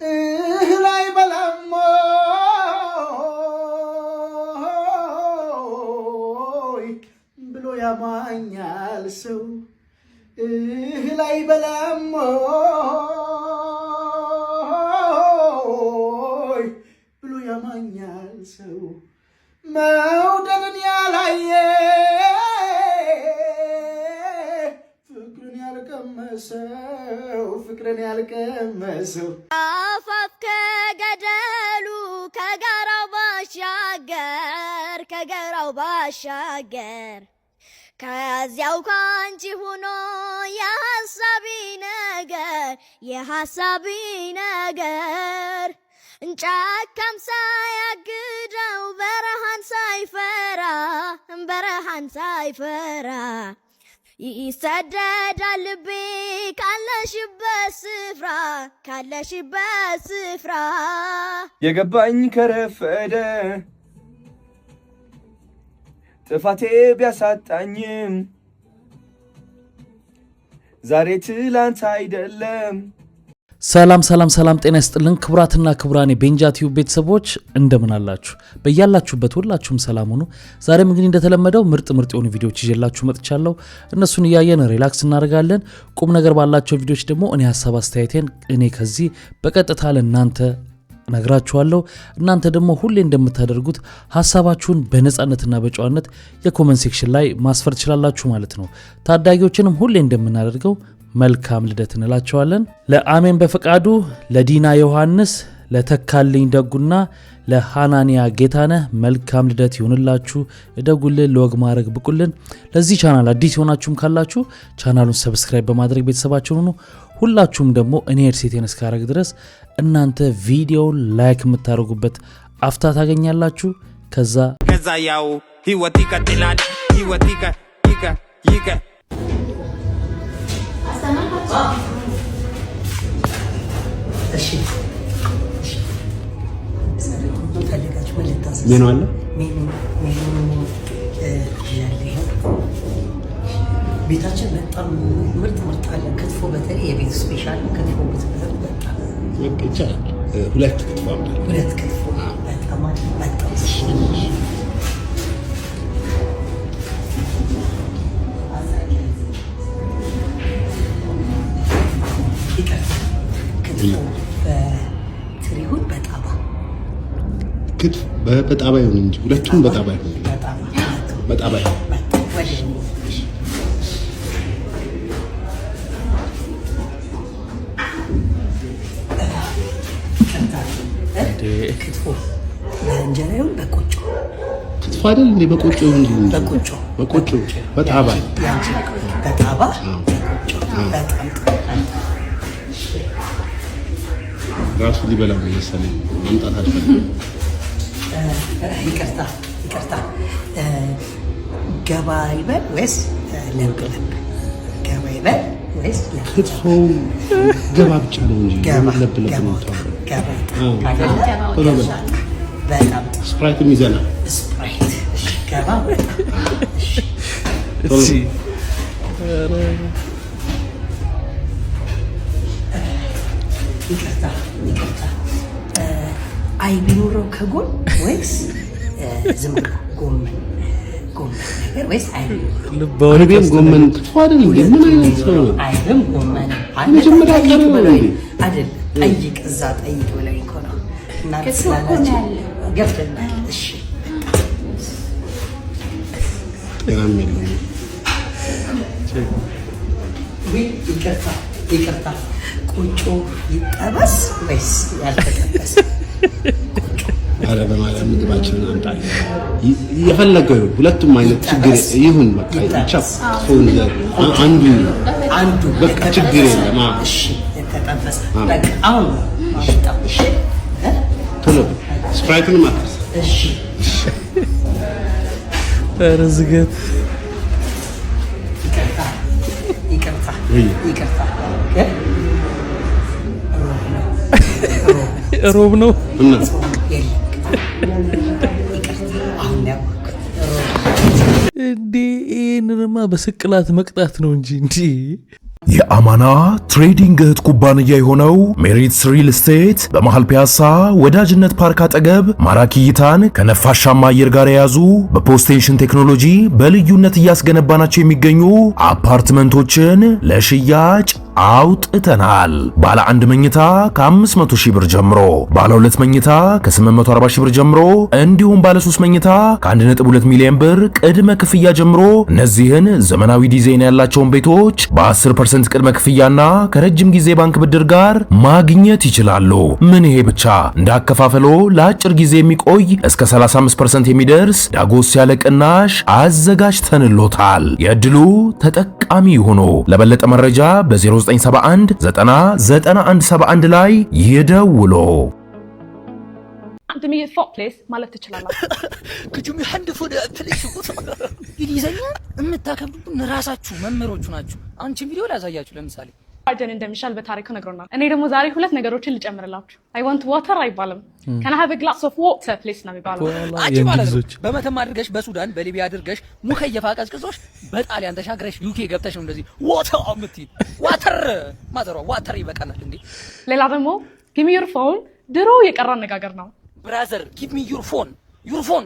ላይ በላሞ ብሎ ያማኛል ሰው ላይ በላሞ ብሎ ያማኛል ሰው መውደድን ያላየ ፍቅርን ያልቀመሰው አፋፍ ከገደሉ ከገራው ባሻገር ከዚያው ካንቺ ሆኖ የሐሳቢ ነገር ጫካም ሳያግደው በረሃን ሳይፈራ ይሰደዳል ልቤ ካለሽበት ስፍራ የገባኝ ከረፈደ ጥፋቴ ቢያሳጣኝም ዛሬ ትላንት አይደለም። ሰላም ጤና ይስጥልን ክቡራትና ክቡራን የቤንጃ ቲዩብ ቤተሰቦች እንደምን አላችሁ? በእያላችሁበት ሁላችሁም ሰላም ሁኑ። ዛሬም እንግዲህ እንደተለመደው ምርጥ የሆኑ ቪዲዮዎች ይዤላችሁ መጥቻለሁ። እነሱን እያየን ሪላክስ እናደርጋለን። ቁም ነገር ባላቸው ቪዲዮዎች ደግሞ እኔ ሐሳብ አስተያየቴን ከዚህ በቀጥታ ለእናንተ ነግራችኋለሁ። እናንተ ደግሞ ሁሌ እንደምታደርጉት ሐሳባችሁን በነጻነትና በጨዋነት የኮሜንት ሴክሽን ላይ ማስፈር ትችላላችሁ ማለት ነው። ታዳጊዎችንም ሁሌ እንደምናደርገው መልካም ልደት እንላቸዋለን። ለአሜን በፈቃዱ፣ ለዲና ዮሐንስ፣ ለተካልኝ ደጉና ለሃናንያ ጌታነህ መልካም ልደት ይሁንላችሁ። እደጉልን፣ ለወግ ማድረግ ብቁልን። ለዚህ ቻናል አዲስ የሆናችሁም ካላችሁ ቻናሉን ሰብስክራይብ በማድረግ ቤተሰባችሁን ሁኑ። ሁላችሁም ደግሞ እኔ ሄድሴቴን እስካረግ ድረስ እናንተ ቪዲዮውን ላይክ የምታደርጉበት አፍታ ታገኛላችሁ። ከዛ ያው ህይወት ይቀጥላል። ህይወት ይቀ ሜኑ አለ። ቤታችን በጣም ምርጥ አለ። ክትፎ በተለይ የቤት ስፔሻል ክትፎ ይቻላል። ሁለት ክትፎ በጣም በትሪሁን በጣባ ይሁን እንጂ ሁለቱም በጣባ ይሁን። ክትፎ በእንጀራ ይሁን በቆጮ ክትፎ አይደል እንዴ? በቆጮ ይሁን እንጂ በቆጮ በጣባ ራሱ ሊበላ ነው መሰለኝ። መምጣት አልፈልግም። ይቅርታ ገባ ይበል ወይስ ለብ? ገባ ይበል ወይስ ለብ? ክትፎ ገባ ብቻ ነው እንጂ ለብ ነው። በጣም ስፕራይትም ይዘናል። ስፕራይት ገባ እሺ ይቅርታ አይ ቢኖረው ከጎን ወይስ ዝም ብሎ ጎመን ነገር ወይስ አይብም ጎመን ክትፎ አይደል እንዴ? ምን አይነት ሰው ነው? አይብም ጎመን መጀመሪያ ቀረ አይደል? ጠይቅ እዛ ጠይቅ ብለኝ እኮ ነው። እና ስለላችሁ ገብተናል። እሺ ጤናም የለውም። ይቅርታ ቁጮ ይጠበስ ወይስ ያልተጠበሰ? አረ በማለት ምግባችንን አንጣ የፈለገው ሁለቱም አይነት ችግር ይሁን። በቃ ብቻ አንዱ በቃ ችግር የለም። እሺ የተጠበሰ በቃ አሁን ማውጣው። እሺ ቶሎ ስፕራይቱን ማጥፋት። እሺ ረዝገት ይቅርታ ሮብ ነው እና እንዴ? ይህንንማ በስቅላት መቅጣት ነው እንጂ የአማና ትሬዲንግ እህት ኩባንያ የሆነው ሜሪትስ ሪል ስቴት በመሃል ፒያሳ ወዳጅነት ፓርክ አጠገብ ማራኪ እይታን ከነፋሻማ አየር ጋር የያዙ በፖስቴንሽን ቴክኖሎጂ በልዩነት እያስገነባናቸው የሚገኙ አፓርትመንቶችን ለሽያጭ አውጥተናል። ባለ 1 መኝታ ከ500 ሺህ ብር ጀምሮ፣ ባለ 2 መኝታ ከ840 ሺህ ብር ጀምሮ እንዲሁም ባለ 3 መኝታ ከ1.2 ሚሊዮን ብር ቅድመ ክፍያ ጀምሮ እነዚህን ዘመናዊ ዲዛይን ያላቸውን ቤቶች በ10% ቅድመ ክፍያና ከረጅም ጊዜ ባንክ ብድር ጋር ማግኘት ይችላሉ። ምን ይሄ ብቻ! እንዳከፋፈሎ ለአጭር ጊዜ የሚቆይ እስከ 35% የሚደርስ ዳጎስ ያለ ቅናሽ አዘጋጅተንሎታል። የዕድሉ ተጠቃሚ ይሁኑ። ለበለጠ መረጃ በ0971 909171 ላይ ይደውሉ። አንተ ምን ፎቅ ፕሌስ ማለት ትችላላችሁ? ከጁሚ አንድ ፎቅ ፕሌስ እንግሊዘኛ የምታከብዱን ራሳችሁ መምህሮቹ ናችሁ። አንቺ ቪዲዮ ላሳያችሁ። ለምሳሌ አርደን እንደሚሻል በታሪኩ ነግሮናል። እኔ ደግሞ ዛሬ 2 ነገሮችን ልጨምርላችሁ። አይ ዋንት ዋተር አይባልም። ካን አይ ሃቭ አ ግላስ ኦፍ ዋተር ፕሊዝ ነው የሚባለው። አንቺ ማለት ነው በመተማ አድርገሽ በሱዳን በሊቢያ አድርገሽ ሙከየፋ ቀዝቅዞሽ በጣሊያን ተሻግረሽ ዩኬ ገብተሽ ነው እንደዚህ ዋተር አምጥቲ ዋተር ማዘሯ ዋተር ይበቃናል እንዴ። ሌላ ደግሞ ጊቭ ሚ ዩር ፎን ድሮ የቀረ አነጋገር ነው። ብራዘር ጊቭ ሚ ዩር ፎን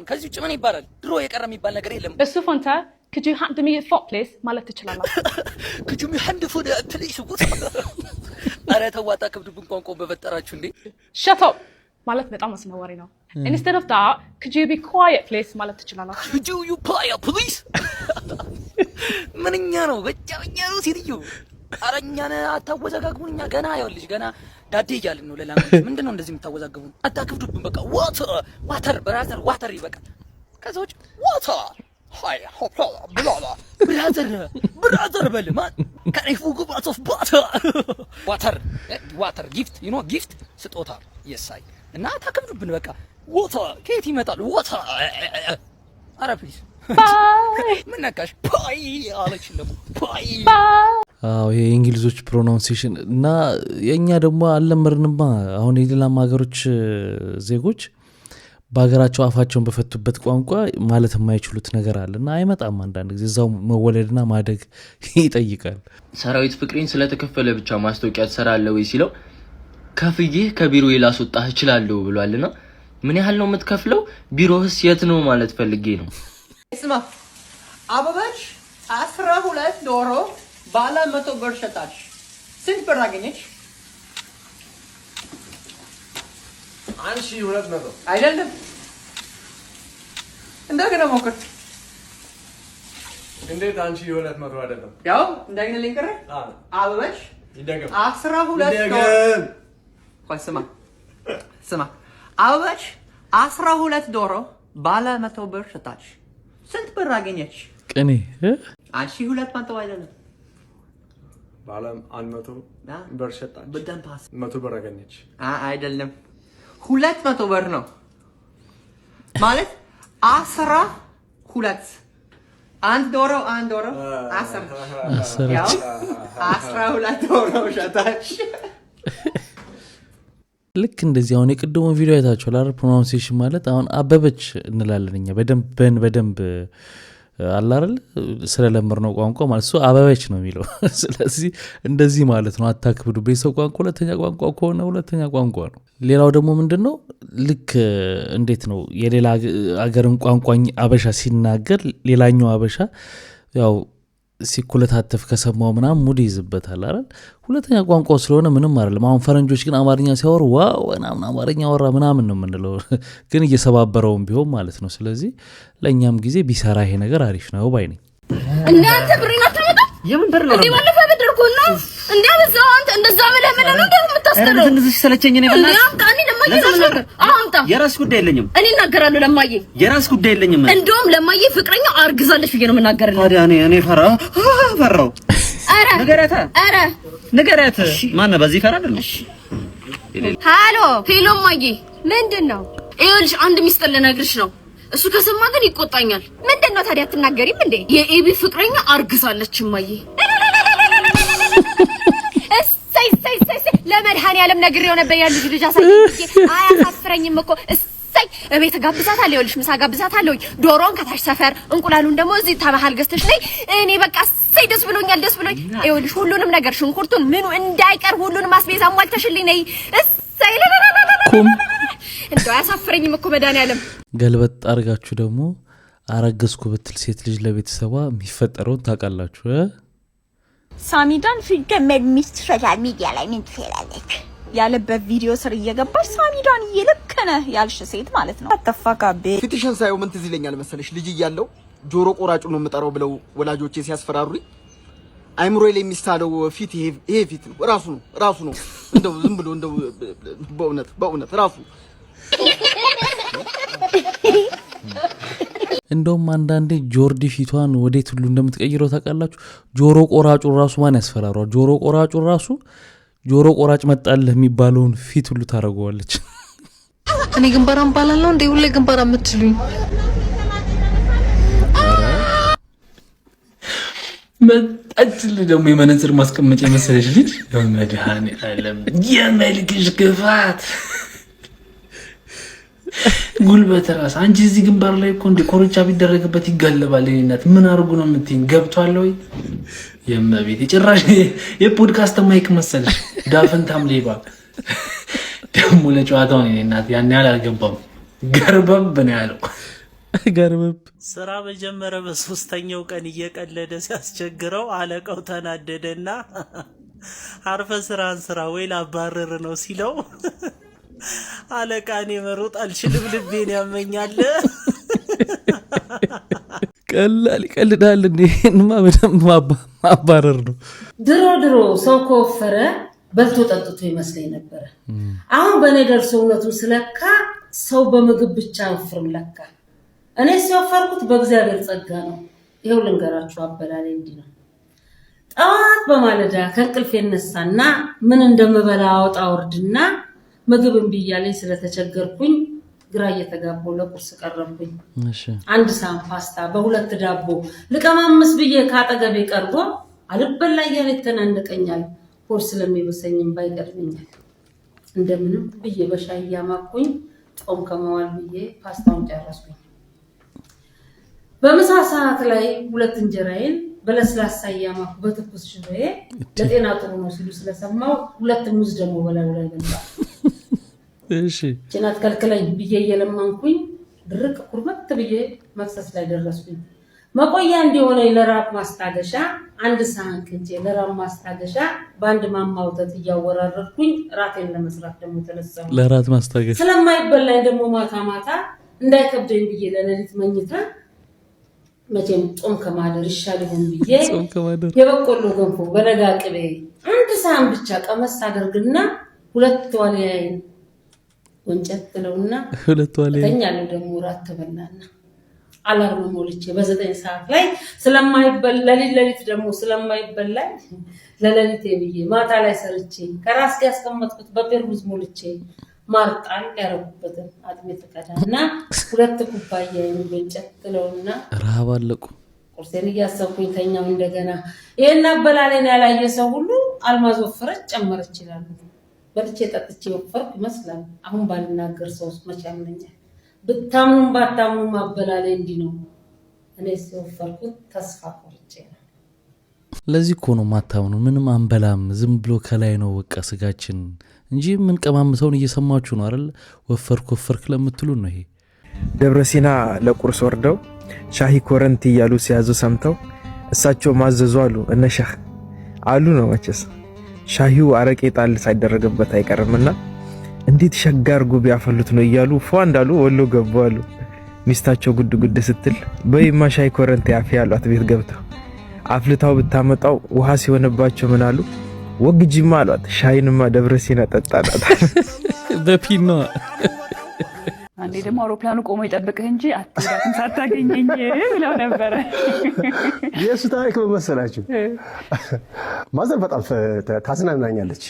ከዚህ ውጭ ምን ይባላል? ድሮ የቀረ የሚባል ነገር የለም። እሱ ፎንተ could you hand me a phone please ማለት ትችላላችሁ። could you hand for the please አረ ተዋጣ ከብዱብን ቋንቋ በፈጠራችሁ እንዴ። shut up ማለት በጣም አስነዋሪ ነው። instead of that could you be quiet please ማለት ትችላላችሁ። could you quiet please ምንኛ ነው በጫኛ ነው ሲልዩ አረኛና አታወዛጋግቡኛ። ገና ይኸውልሽ ገና ዳዴ እያልን ነው። ለላም ምንድነው እንደዚህ የምታወዛግቡን? አታከብዱብን። በቃ ዋተር ብራዘር ዋተር ይበቃል። ከዛው ዋተር ሃይ ሆፕ ብላላ ብራዘር በልማ ከሪፉ ጉባስ ኦፍ ዋተር ጊፍት ዩ ኖ ጊፍት ስጦታ የሳይ እና ታከብዱብን። በቃ ዋተር ከየት ይመጣል? ዋተር አረ ፕሊዝ ምን ነካሽ? ፓይ አለች ደግሞ ፓይ። አዎ ይሄ የእንግሊዞች ፕሮናውንሴሽን እና የኛ ደግሞ አልለመድንማ። አሁን የሌላም ሀገሮች ዜጎች በሀገራቸው አፋቸውን በፈቱበት ቋንቋ ማለት የማይችሉት ነገር አለና አይመጣም። አንዳንድ ጊዜ እዛው መወለድና ማደግ ይጠይቃል። ሰራዊት ፍቅሬን ስለተከፈለ ብቻ ማስታወቂያ ትሰራለህ ወይ ሲለው ከፍዬ ከቢሮ ላስወጣህ እችላለሁ ብሏልና ምን ያህል ነው የምትከፍለው? ቢሮህስ የት ነው ማለት ፈልጌ ነው። ስማ አበባሽ 12 ዶሮ ባለ 100 ብር ሸጣች። ስንት ብር አገኘች? 1200 አይደለም። እንደገና ሞክር። እንዴት 1200 አይደለም? ያው እንደገና ልንገር። አበባሽ ይደገም 12 ዶሮ ስማ አበባሽ 12 ዶሮ ባለ 100 ብር ሸጣች። ስንት ብር አገኘች? ቅኔ 1200 አይደለም። ባለ 100 ብር ሸጣች። በደንብ 100 ብር አገኘች። አይደለም 200 ብር ነው ማለት 12 አንድ ዶሮ 10 ያው 12 ዶሮ ሸጣች። ልክ እንደዚህ አሁን የቅድሙን ቪዲዮ አይታችኋል አይደል? ፕሮናንሴሽን ማለት አሁን አበበች እንላለን እኛ በደንብ አላረል ስለለመድነው ቋንቋ ማለት እሱ አበበች ነው የሚለው። ስለዚህ እንደዚህ ማለት ነው። አታክብዱ። ቤተሰብ ቋንቋ ሁለተኛ ቋንቋ ከሆነ ሁለተኛ ቋንቋ ነው። ሌላው ደግሞ ምንድነው ልክ እንዴት ነው የሌላ አገርን ቋንቋ አበሻ ሲናገር ሌላኛው አበሻ ያው ሲኩለታተፍ ከሰማው ምናምን ሙድ ይዝበታል አይደል? ሁለተኛ ቋንቋው ስለሆነ ምንም አይደለም። አሁን ፈረንጆች ግን አማርኛ ሲያወሩ ዋው ምናምን አማርኛ ወራ ምናምን ነው የምንለው፣ ግን እየሰባበረውም ቢሆን ማለት ነው። ስለዚህ ለእኛም ጊዜ ቢሰራ ይሄ ነገር አሪፍ ነው ባይ ነኝ። እናንተ ብሬን አታመጣ የምን ብር ነው? ባለፈ ብድርኩና እንዲያበዛው አንተ እንደዛ ብለህ ምን ነው እንደምታስከረው? እንደዚህ ሰለቸኝ ነው ማለት ነው። ካኒ ለማየ ነው አምጣ። የራስ ጉዳይ የለኝም እኔ እናገራለሁ። ለማየ የራስ ጉዳይ የለኝም። እንደውም ለማየ ፍቅረኛው አርግዛለች ብዬ ነው የምናገርልህ። ታዲያ እኔ ፈራው። አረ ንገረታ ማን በዚህ ፈራል? እሺ ሄሎ ማየ ምንድነው? ይኸውልሽ አንድ ሚስጥር ልነግርሽ ነው። እሱ ከሰማ ግን ይቆጣኛል። ምንድነው ታዲያ አትናገሪም እንዴ? የኤቢ ፍቅረኛ አርግዛለች ማየ። እሰይ ለመድኃኒዓለም ነግሬው ነበር ያልልጅ ልጅ አሳይኝ። አያሳፍረኝም እኮ እሰይ እቤት ጋብዛታለሁ። ይኸውልሽ ምሳ ጋብዛታለሁ። ዶሮን ከታች ሰፈር እንቁላሉን ደግሞ እዚህ ተባሃል ገዝተሽ ነይ። እኔ በቃ እሰይ ደስ ብሎኛል ደስ ብሎኝ ይኸውልሽ ሁሉንም ነገር ሽንኩርቱን ምኑ እንዳይቀር ሁሉንም አስቤዛ አሟልተሽልኝ ነይ እሰይ ኩም እንደው አያሳፍረኝም እኮ መድኃኒዓለም ገልበጥ አድርጋችሁ ደግሞ አረገዝኩ ብትል ሴት ልጅ ለቤተሰቧ የሚፈጠረውን ታውቃላችሁ ሳሚዳን ሲገመድ ሚስት ሶሻል ሚዲያ ላይ ምን ትፈልጋለች ያለበት ቪዲዮ ስር እየገባች ሳሚዳን እየለከነ ያልሽ ሴት ማለት ነው አተፋካቤ ፊትሽን ሳይው ምን ትዝ ይለኛል መሰለሽ ልጅ እያለው ጆሮ ቆራጩ ነው የምጠራው ብለው ወላጆቼ ሲያስፈራሩኝ አይምሮ ላይ የሚሳለው ፊት ይሄ ፊት ነው ራሱ ነው እንደው ዝም ብሎ እንደው በእውነት ራሱ እንደውም አንዳንዴ ጆርዲ ፊቷን ወዴት ሁሉ እንደምትቀይረው ታውቃላችሁ ጆሮ ቆራጩ ራሱ ማን ያስፈራራው ጆሮ ቆራጩ ራሱ ጆሮ ቆራጭ መጣልህ የሚባለውን ፊት ሁሉ ታረጋዋለች እኔ ግንባራም ባላለው እንደ ሁሌ ግንባራ የምትሉኝ መጣችል ደግሞ የመነጽር ማስቀመጫ መሰለሽ ልጅ በመድኃኒዓለም የመልክሽ ግፋት ጉልበት ራስ አንቺ እዚህ ግንባር ላይ እኮ እንደ ኮርቻ ቢደረግበት ይጋለባል እናት ምን አርጉ ነው የምትይኝ ገብቷል ወይ የመቤት ጭራሽ የፖድካስት ማይክ መሰለሽ ዳፈንታም ሌባ ደግሞ ለጨዋታው ነው እናት ያን ያህል አልገባም ገርበብ ነው ያለው ገርበብ ስራ በጀመረ በ3ኛው ቀን እየቀለደ ሲያስቸግረው አለቃው ተናደደና አርፈ ስራ ወይ ላባረር ነው ሲለው አለቃኔ መሮጥ አልችልም ልቤን ያመኛል ቀላል ይቀልዳል እንዴማ በደንብ ማባረር ነው ድሮ ሰው ከወፈረ በልቶ ጠጥቶ ይመስለኝ ነበር አሁን በነገር ሰውነቱ ስለካ ሰው በምግብ ብቻ አይወፍርም ለካ እኔ ሲወፈርኩት በእግዚአብሔር ጸጋ ነው ይሄው ልንገራችሁ አበላሌ እንዲህ ነው ጠዋት በማለዳ ከእንቅልፍ እነሳና ምን እንደምበላ አወጣ ወርድና ምግብ እንብያለኝ ስለተቸገርኩኝ ግራ እየተጋባው ለቁርስ ቀረብኩኝ አንድ ሳም ፓስታ በሁለት ዳቦ ልቀማምስ ብዬ ካጠገቤ ቀርቦ አልበላ እያለ ተናንቀኛል ቁርስ ለሚበሰኝም ባይቀርብኛል እንደምንም ብዬ በሻይ ያማኩኝ ጾም ከመዋል ብዬ ፓስታውን ጨረስኩኝ በምሳ ሰዓት ላይ ሁለት እንጀራዬን በለስላሳ ያማኩ በትኩስ ሽሮዬ ለጤና ጥሩ ነው ሲሉ ስለሰማው ሁለት ሙዝ ደግሞ በላዩ ላይ ገባ እሺ ጭናት ከልክለኝ ብዬ የለማንኩኝ ድርቅ ቁርበት ብዬ መክሰስ ላይ ደረስኩኝ መቆያ እንዲሆነ ለራብ ማስታገሻ አንድ ሳህን ቅንጬ ለራብ ማስታገሻ በአንድ ማማ ወተት እያወራረድኩኝ ራቴን ለመስራት ደግሞ ተነሳሁ ለራት ማስታገሻ ስለማይበላኝ ደግሞ ማታ እንዳይከብደኝ ብዬ ለሌሊት መኝታ መቼም ጾም ከማደር ይሻል ይሆን ብዬ የበቆሎ ገንፎ በለጋ ቅቤ አንድ ሳህን ብቻ ቀመስ አደርግና ሁለት ዋልያዬን ወንጨት ጥለውና ሁለት ዋልያዬን ተኛለሁ ደግሞ ራት ተበላና አላርም ሞልቼ በ9 ሰዓት ላይ ስለማይበላ ለሊት ደግሞ ስለማይበላ ለሌሊት ብዬ ማታ ላይ ሰርቼ ከራስ ጋር ያስቀመጥኩት በፔርሙዝ ሞልቼ ማርጣል ያረኩበትን አጥሜት ተቀዳና ሁለት ኩባያ ወንጨት ጥለውና ረሃብ አለቁ ቁርሴን እያሰብኩኝ ተኛው እንደገና ይሄን አበላሌን ያላየ ሰው ሁሉ አልማዝ ወፈረች ጨመረች ይላሉ በልቼ ጠጥቼ ወፈርኩ ይመስላል አሁን ባልናገር ሰውስ መቼ ያምነኛል ብታምኑም ባታምኑም አበላሌ እንዲህ ነው እኔ ሲወፈርኩት ተስፋ ቆርጬ ነው ለዚህ እኮ ነው ማታምኑ ምንም አንበላም ዝም ብሎ ከላይ ነው በቃ ስጋችን እንጂ ምን ቀማምሰውን እየሰማችሁ ነው አይደል ወፈርክ ለምትሉ ነው ይሄ ደብረሲና ለቁርስ ወርደው ሻሂ ኮረንቲ ያሉ ሲያዙ ሰምተው እሳቸው ማዘዙ አሉ እነ ሻህ አሉ ነው መቼስ ሻሂው አረቄ ጣል ሳይደረግበት አይቀርምና እንዴት ሸጋር ጉብ ያፈሉት ነው እያሉ ፏ እንዳሉ ወሎ ገቡ አሉ ሚስታቸው ጉድ ስትል በይማ ሻሂ ኮረንቲ አፍ ያሏት ቤት ገብተው አፍልታው ብታመጣው ውሃ ሲሆንባቸው ምን አሉ ወግጂማ አሏት ሻይንማ ደብረሲና ጠጣናት በፒኖ አንዴ ደግሞ አውሮፕላኑ ቆሞ ይጠብቅህ እንጂ አትዳክም ሳታገኘኝ ብለው ነበር የሱ ታሪክ በመሰላችሁ ማዘር በጣም ታዝናናኛለች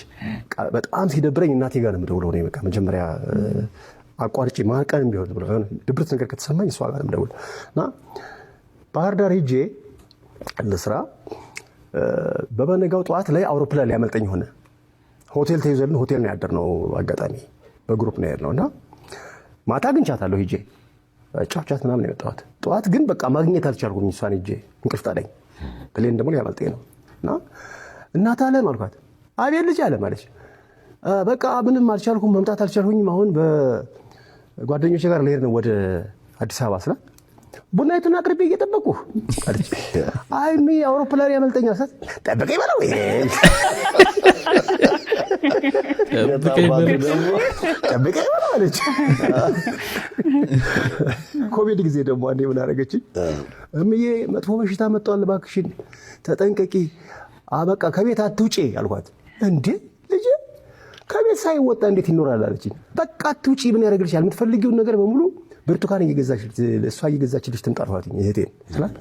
በጣም ሲደብረኝ እናቴ ጋር ነው የምደውለው ነው በቃ መጀመሪያ አቋርጬ ማቀን ቢሆን ድብርት ነገር ከተሰማኝ እሷ ጋር ነው የምደውለው እና ባህር ዳር ሄጄ ለስራ በበነጋው ጠዋት ላይ አውሮፕላን ሊያመልጠኝ ሆነ ሆቴል ተይዘልን ሆቴል ነው ያደርነው አጋጣሚ በግሩፕ ነው ያደርነውና ማታ ግን ቻታለሁ ሄጄ ጫፍጫት ምናምን የመጣሁት ጠዋት ግን በቃ ማግኘት አልቻልኩም እሷን ሄጄ እንቅልፍ ጣለኝ ብሌን ደግሞ ሊያመልጠኝ ነው እና እናት አለም አልኳት። አቤት ልጅ አለ ማለች። በቃ ምንም አልቻልኩም፣ መምጣት አልቻልኩኝም። አሁን በጓደኞቼ ጋር ልሄድ ነው ወደ አዲስ አበባ ስላ ቡናይቱን አቅርቤ እየጠበቁህ አለች። አይ አውሮፕላን ያመልጠኛል ሰት ጠብቀኝ በለው ጠብቀኝ በለው አለች። ኮቪድ ጊዜ ደግሞ አንዴ ምን አደረገችኝ? እምዬ መጥፎ በሽታ መጥቷል እባክሽን ተጠንቀቂ፣ በቃ ከቤት አትውጪ አልኳት። እንዴ ልጅ ከቤት ሳይወጣ እንዴት ይኖራል አለችኝ። በቃ አትውጪ፣ ምን ያደርግልሻል? የምትፈልጊውን ነገር በሙሉ ብርቱካን እሷ እየገዛችልሽ ትምጣልኋትኝ እህቴን ስላት፣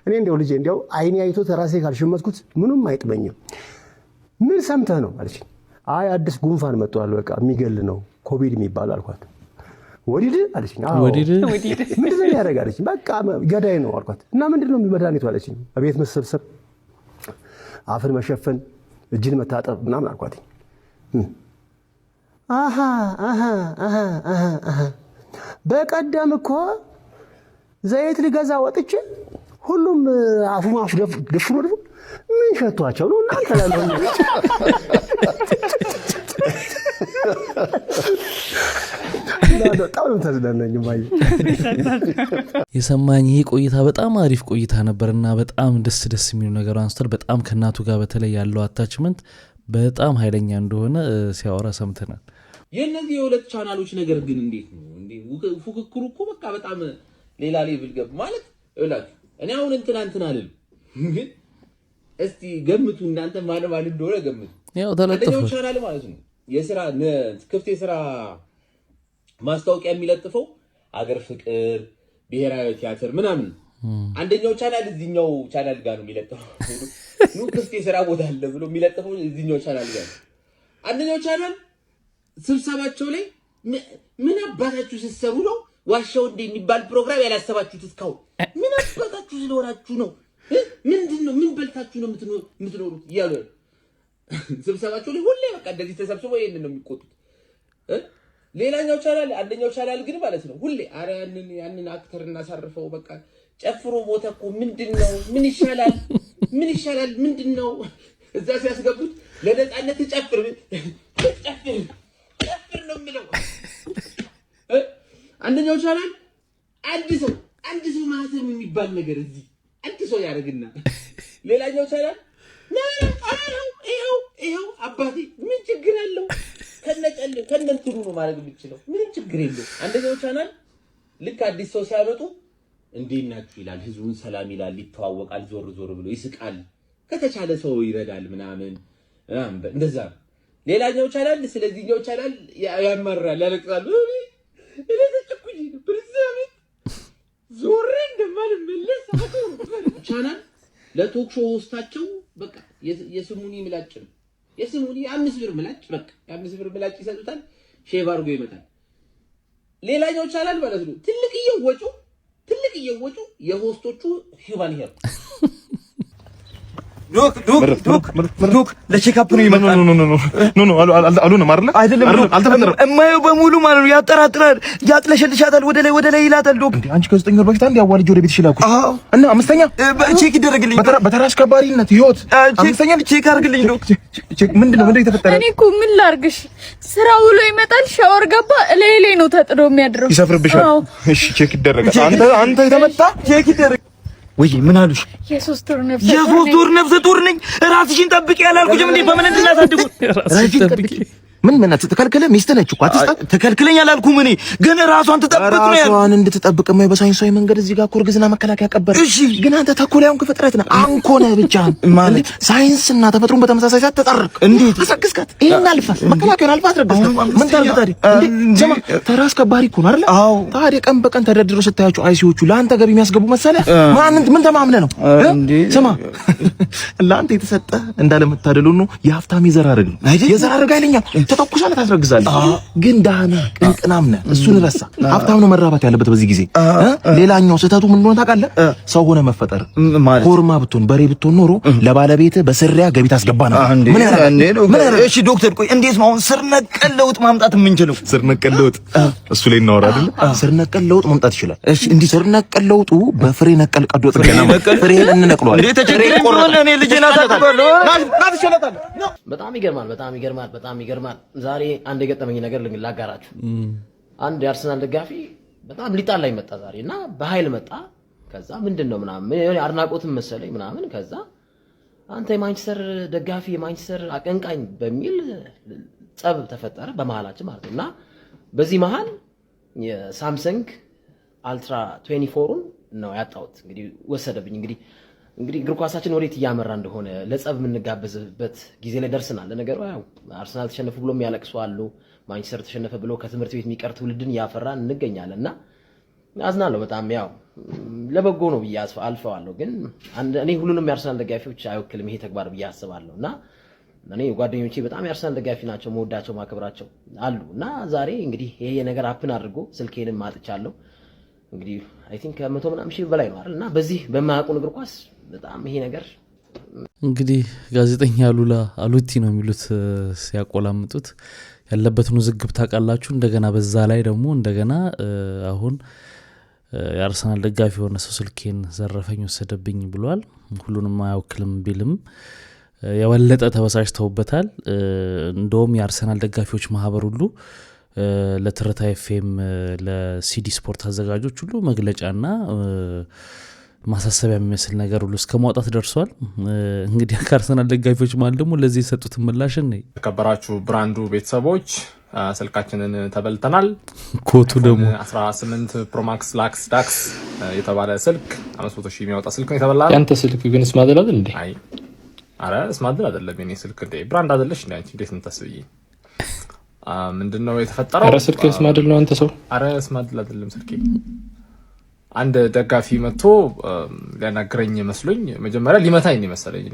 እኔ እንዲያው ልጄ እንዲያው አይኔ አይቶ ተራሴ ካልሸመትኩት ምንም አይጥመኝም። ምን ሰምተህ ነው አለችኝ። አይ አዲስ ጉንፋን መጥቷል በቃ የሚገል ነው ኮቪድ የሚባል አልኳት። ወዲድ አለችኝ። ምንድን ነው ያደርግ አለችኝ። በቃ ገዳይ ነው አልኳት። እና ምንድን ነው መድኃኒቱ አለችኝ። ቤት መሰብሰብ፣ አፍን መሸፈን፣ እጅን መታጠብ ምናምን አልኳት። በቀደም እኮ ዘይት ልገዛ ወጥቼ ሁሉም አፉ ደፍኖ ምን ሸቷቸው ነው እናንተ ላለው የሰማኝ ይህ ቆይታ በጣም አሪፍ ቆይታ ነበርና በጣም ደስ የሚሉ ነገር አንስቷል። በጣም ከእናቱ ጋር በተለይ ያለው አታችመንት በጣም ኃይለኛ እንደሆነ ሲያወራ ሰምተናል። የእነዚህ የሁለት ቻናሎች ነገር ግን እንዴት ነው እንዴ? ፉክክሩ እኮ በቃ በጣም ሌላ ሌቭል ገብ ማለት እላችሁ። እኔ አሁን እንትና አልልም፣ ግን እስቲ ገምቱ እናንተ ማን እንደሆነ ገምቱ። ያው ተለጥፎ ቻናል ማለት ነው የሥራ ክፍት የሥራ ማስታወቂያ የሚለጥፈው አገር ፍቅር፣ ብሔራዊ ቲያትር ምናምን። አንደኛው ቻናል እዚህኛው ቻናል ጋር ነው የሚለጥፈው። ክፍት የሥራ ቦታ አለ ብሎ የሚለጥፈው እዚህኛው ቻናል ጋር ነው። አንደኛው ቻናል ስብሰባቸው ላይ ምን አባታችሁ ስትሰሩ ነው ዋሻው እንደ የሚባል ፕሮግራም ያላሰባችሁት? እስካሁን ምን አባታችሁ ስለሆናችሁ ነው? ምንድነው? ምን በልታችሁ ነው የምትኖሩት እያሉ ስብሰባቸው ላይ ሁሌ በቃ እንደዚህ ተሰብስበው ይሄንን ነው የሚቆጡት። ሌላኛው ቻናል አንደኛው ቻናል ግን ማለት ነው ሁሌ አረ ያንን አክተር እናሳርፈው በቃ ጨፍሮ ሞተ እኮ ምንድነው? ምን ይሻላል ምንድነው? እዛ ሲያስገቡት ለነፃነት ጨፍር ነው የሚለው። አንደኛው ቻናል አንድ ሰው ማህተም የሚባል ነገር እዚህ አንድ ሰው ያደርግና ሌላኛው ቻናል ይኸው አባቴ ምን ችግር አለው ከነንትኑ ነው ማድረግ የምችለው ምንም ችግር የለው። አንደኛው ቻናል ልክ አዲስ ሰው ሲያመጡ እንዴት ናችሁ ይላል፣ ህዝቡን ሰላም ይላል፣ ይተዋወቃል፣ ዞር ብሎ ይስቃል፣ ከተቻለ ሰው ይረዳል ምናምን እንደዛ። ሌላኛው ቻናል ስለዚህኛው ቻናል ያማራል፣ ያለቅሳል። ዞሬ እንደማልመለስ ቻናል ለቶክ ሾው ሆስታቸው በቃ የስሙኒ ምላጭ ነው። የስሙኒ 5 ብር ምላጭ በቃ የ5 ብር ምላጭ ይሰጡታል፣ ሼቭ አድርጎ ይመጣል። ሌላኛው ቻናል ማለት ነው ትልቅ እየወጩ የሆስቶቹ ሂውማን ሄር ዶክ ለቼክአፕ ነው ይመጣል። ኖ አልሆነም አይደለም አልተፈጠረም። እማየው በሙሉ ማለት ነው ያጠራጥራል፣ ያጥለሸልሻታል፣ ወደ ላይ ይላታል። ዶክ እንዴ አንቺ ከ9 ወር በፊት አንድ ያዋልጅ ወደ ቤትሽ ላኩሽ እና አምስተኛ ቼክ ይደረግልኝ በተራ አስከባሪነት ህይወት አምስተኛ ቼክ አድርግልኝ ዶክ። ምንድነው የተፈጠረ? እኔ እኮ ምን ላርግሽ፣ ስራ ውሎ ይመጣል፣ ሻወር ገባ፣ ላይ ነው ተጥዶ የሚያድረው። ይሰፍርብሻል። እሺ ቼክ ይደረጋል። አንተ የተመታ ቼክ ይደረግ ወይ ምን አሉሽ? የሶስት ወር ነፍሰ ጡር ነኝ። ራስሽን ጠብቂ ያላልኩሽም እንዴ? በምን እንድናሳድጉ ራስሽን ጠብቂ። ምን ተከልከለ? ሚስት ነች እኮ አትስጣት። ተከልክለኝ አላልኩም እኔ ግን ራሷን ትጠብቅ ነው ያለው። ራሷን እንድትጠብቅ በሳይንሳዊ መንገድ እዚህ ጋር እርግዝና መከላከያ ቀበር። እሺ ግን አንተ ተኮላውን ፍጥረት ነህ አንኮነ ብቻ ማለት ሳይንስና ተፈጥሮን በተመሳሳይ ሰዓት ተጣርቅ። እንዴት አሰክስካት? ይሄን አልፋ መከላከያውን አልፋ አትረግስካት። ምን ታርግ ታዲያ? እንዴ ስማ ተራ አስከባሪ እኮ ነው አይደል? አዎ ታዲያ ቀን በቀን ተደርድሮ ስታያቸው አይሲዎቹ ለአንተ ገቢ የሚያስገቡ መሰለህ? ምን ተማምነህ ነው? ስማ ለአንተ የተሰጠ እንዳለመታደሉ ነው የሀብታም የዘር ሐረግ ነው። የዘር ሐረግ አይለኛ ተተኩሳለህ ታስረግዛለህ። ግን ዳህና ቅንቅናም ነህ፣ እሱን ረሳ። ሀብታም ነው መራባት ያለበት በዚህ ጊዜ። ሌላኛው ስህተቱ ምን እንደሆነ ታውቃለህ? ሰው ሆነ መፈጠር። ኮርማ ብትሆን በሬ ብትሆን ኖሮ ለባለቤት በስሪያ ገቢ ታስገባ ነበር። ምን ያደርጋል? እሺ ዶክተር፣ ቆይ እንዴት ነው አሁን ስር ነቀል ለውጥ ማምጣት የምንችለው? ስር ነቀል ለውጥ እሱ ላይ እናወራ አይደል? ስር ነቀል ለውጥ ማምጣት ይችላል። እሺ እንዲህ ስር ነቀል ለውጡ በፍሬ ነቀል ቀዶ ጥገና ፍሬን እንነቅለዋለን። እንዴ ተቸግረን ነው እኔ ልጄን አሳድጋለሁ። በጣም ይገርማል። ዛሬ አንድ የገጠመኝ ነገር ላጋራችሁ። አንድ የአርሰናል ደጋፊ በጣም ሊጣላኝ መጣ ዛሬ እና በኃይል መጣ። ከዛ ምንድነው ምናምን አድናቆትም መሰለኝ ምናምን። ከዛ አንተ የማንቸስተር ደጋፊ የማንቸስተር አቀንቃኝ በሚል ጸብ ተፈጠረ በመሃላችን ማለት ነው። እና በዚህ መሃል የሳምሰንግ አልትራ 24ን ነው ያጣሁት። እንግዲህ ወሰደብኝ። እንግዲህ እግር ኳሳችን ወዴት እያመራ እንደሆነ ለጸብ የምንጋበዝበት ጊዜ ላይ ደርሰናል። ለነገሩ ያው አርሰናል ተሸነፈ ብሎ የሚያለቅሱ አሉ። ማንቸስተር ተሸነፈ ብሎ ከትምህርት ቤት የሚቀር ትውልድን እያፈራን እንገኛለን እና አዝናለሁ በጣም። ያው ለበጎ ነው ብዬ አልፈዋለሁ። ግን እኔ ሁሉንም የአርሰናል ደጋፊዎች አይወክልም ይሄ ተግባር ብዬ አስባለሁ። እና እኔ ጓደኞቼ በጣም የአርሰናል ደጋፊ ናቸው፣ መወዳቸው ማከብራቸው አሉ። እና ዛሬ እንግዲህ ይሄ ነገር አፕን አድርጎ ስልኬንም ማጥቻለሁ። እንግዲህ አይ ቲንክ 100 ምናምን ሺህ በላይ ነው አይደል? እና በዚህ በማያውቁን እግር ኳስ በጣም ይሄ ነገር እንግዲህ ጋዜጠኛ አሉቲ ነው የሚሉት ሲያቆላምጡት ያለበትን ውዝግብ ታውቃላችሁ። እንደገና በዛ ላይ ደግሞ እንደገና አሁን የአርሰናል ደጋፊ የሆነ ሰው ስልኬን ዘረፈኝ ወሰደብኝ ብሏል። ሁሉንም አያወክልም ቢልም የበለጠ ተበሳጭተውበታል። እንደውም የአርሰናል ደጋፊዎች ማህበር ሁሉ ለትርታ ኤፍኤም ለሲዲ ስፖርት አዘጋጆች ሁሉ መግለጫና ማሳሰቢያ የሚመስል ነገር ሁሉ እስከ ማውጣት ደርሷል። እንግዲህ ከአርሰናል ደጋፊዎች ማለት ደግሞ ለዚህ የሰጡትን ምላሽ ነው። የተከበራችሁ ብራንዱ ቤተሰቦች ስልካችንን ተበልተናል። ኮቱ ደግሞ 18 ፕሮማክስ ላክስ ዳክስ የተባለ ስልክ 500,000 የሚያወጣ ስልክ ነው የተበላው። ያንተ ስልክ ግን ስማድል አይደል እንዴ? አይ አረ ስማድል አይደለም የኔ ስልክ እንዴ። ብራንድ አይደለሽ እንዴ አንቺ? እንዴት እንታስብይ? ምንድነው የተፈጠረው? አረ ስልክ ስማድል ነው አንተ ሰው። አረ ስማድል አይደለም ስልኬ። አንድ ደጋፊ መጥቶ ሊያናግረኝ መስሎኝ መጀመሪያ ሊመታኝ ነው መሰለኝ።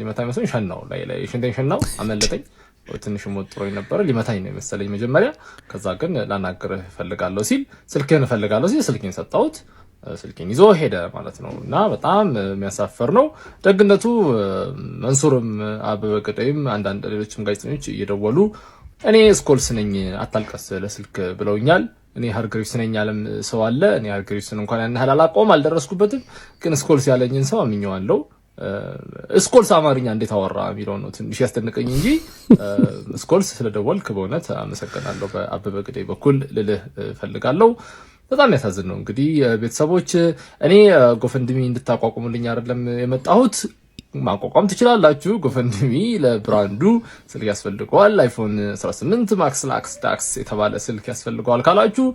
ሸናው ላይ ሽንቴን ሸናው አመለጠኝ። ትንሽ ሞጥሮኝ ነበር። ሊመታኝ ነው መሰለኝ መጀመሪያ። ከዛ ግን ላናግርህ እፈልጋለሁ ሲል ስልኬን እፈልጋለሁ ሲል ስልኬን ሰጣሁት። ስልኬን ይዞ ሄደ ማለት ነው። እና በጣም የሚያሳፈር ነው። ደግነቱ መንሱርም አበበ ገደይም አንዳንድ ሌሎችም ጋዜጠኞች እየደወሉ እኔ ስኮልስ ነኝ አታልቀስ ለስልክ ብለውኛል። እኔ ሃርግሪቭስ ነኝ ያለም ሰው አለ። እኔ ሃርግሪቭስን እንኳን ያን ያህል አላውቀውም አልደረስኩበትም። ግን ስኮልስ ያለኝን ሰው አምኜዋለሁ። ስኮልስ አማርኛ እንዴት አወራ የሚለው ነው ትንሽ ያስደንቀኝ እንጂ ስኮልስ ስለደወልክ በእውነት አመሰግናለሁ። በአበበ ገደይ በኩል ልልህ ፈልጋለሁ። በጣም ያሳዝን ነው። እንግዲህ ቤተሰቦች እኔ ጎፈንድሚ እንድታቋቁሙልኝ አይደለም የመጣሁት። ማቋቋም ትችላላችሁ። ጎፈንድሚ ለብራንዱ ስልክ ያስፈልገዋል። አይፎን 18 ማክስ ላክስ ዳክስ የተባለ ስልክ ያስፈልገዋል ካላችሁ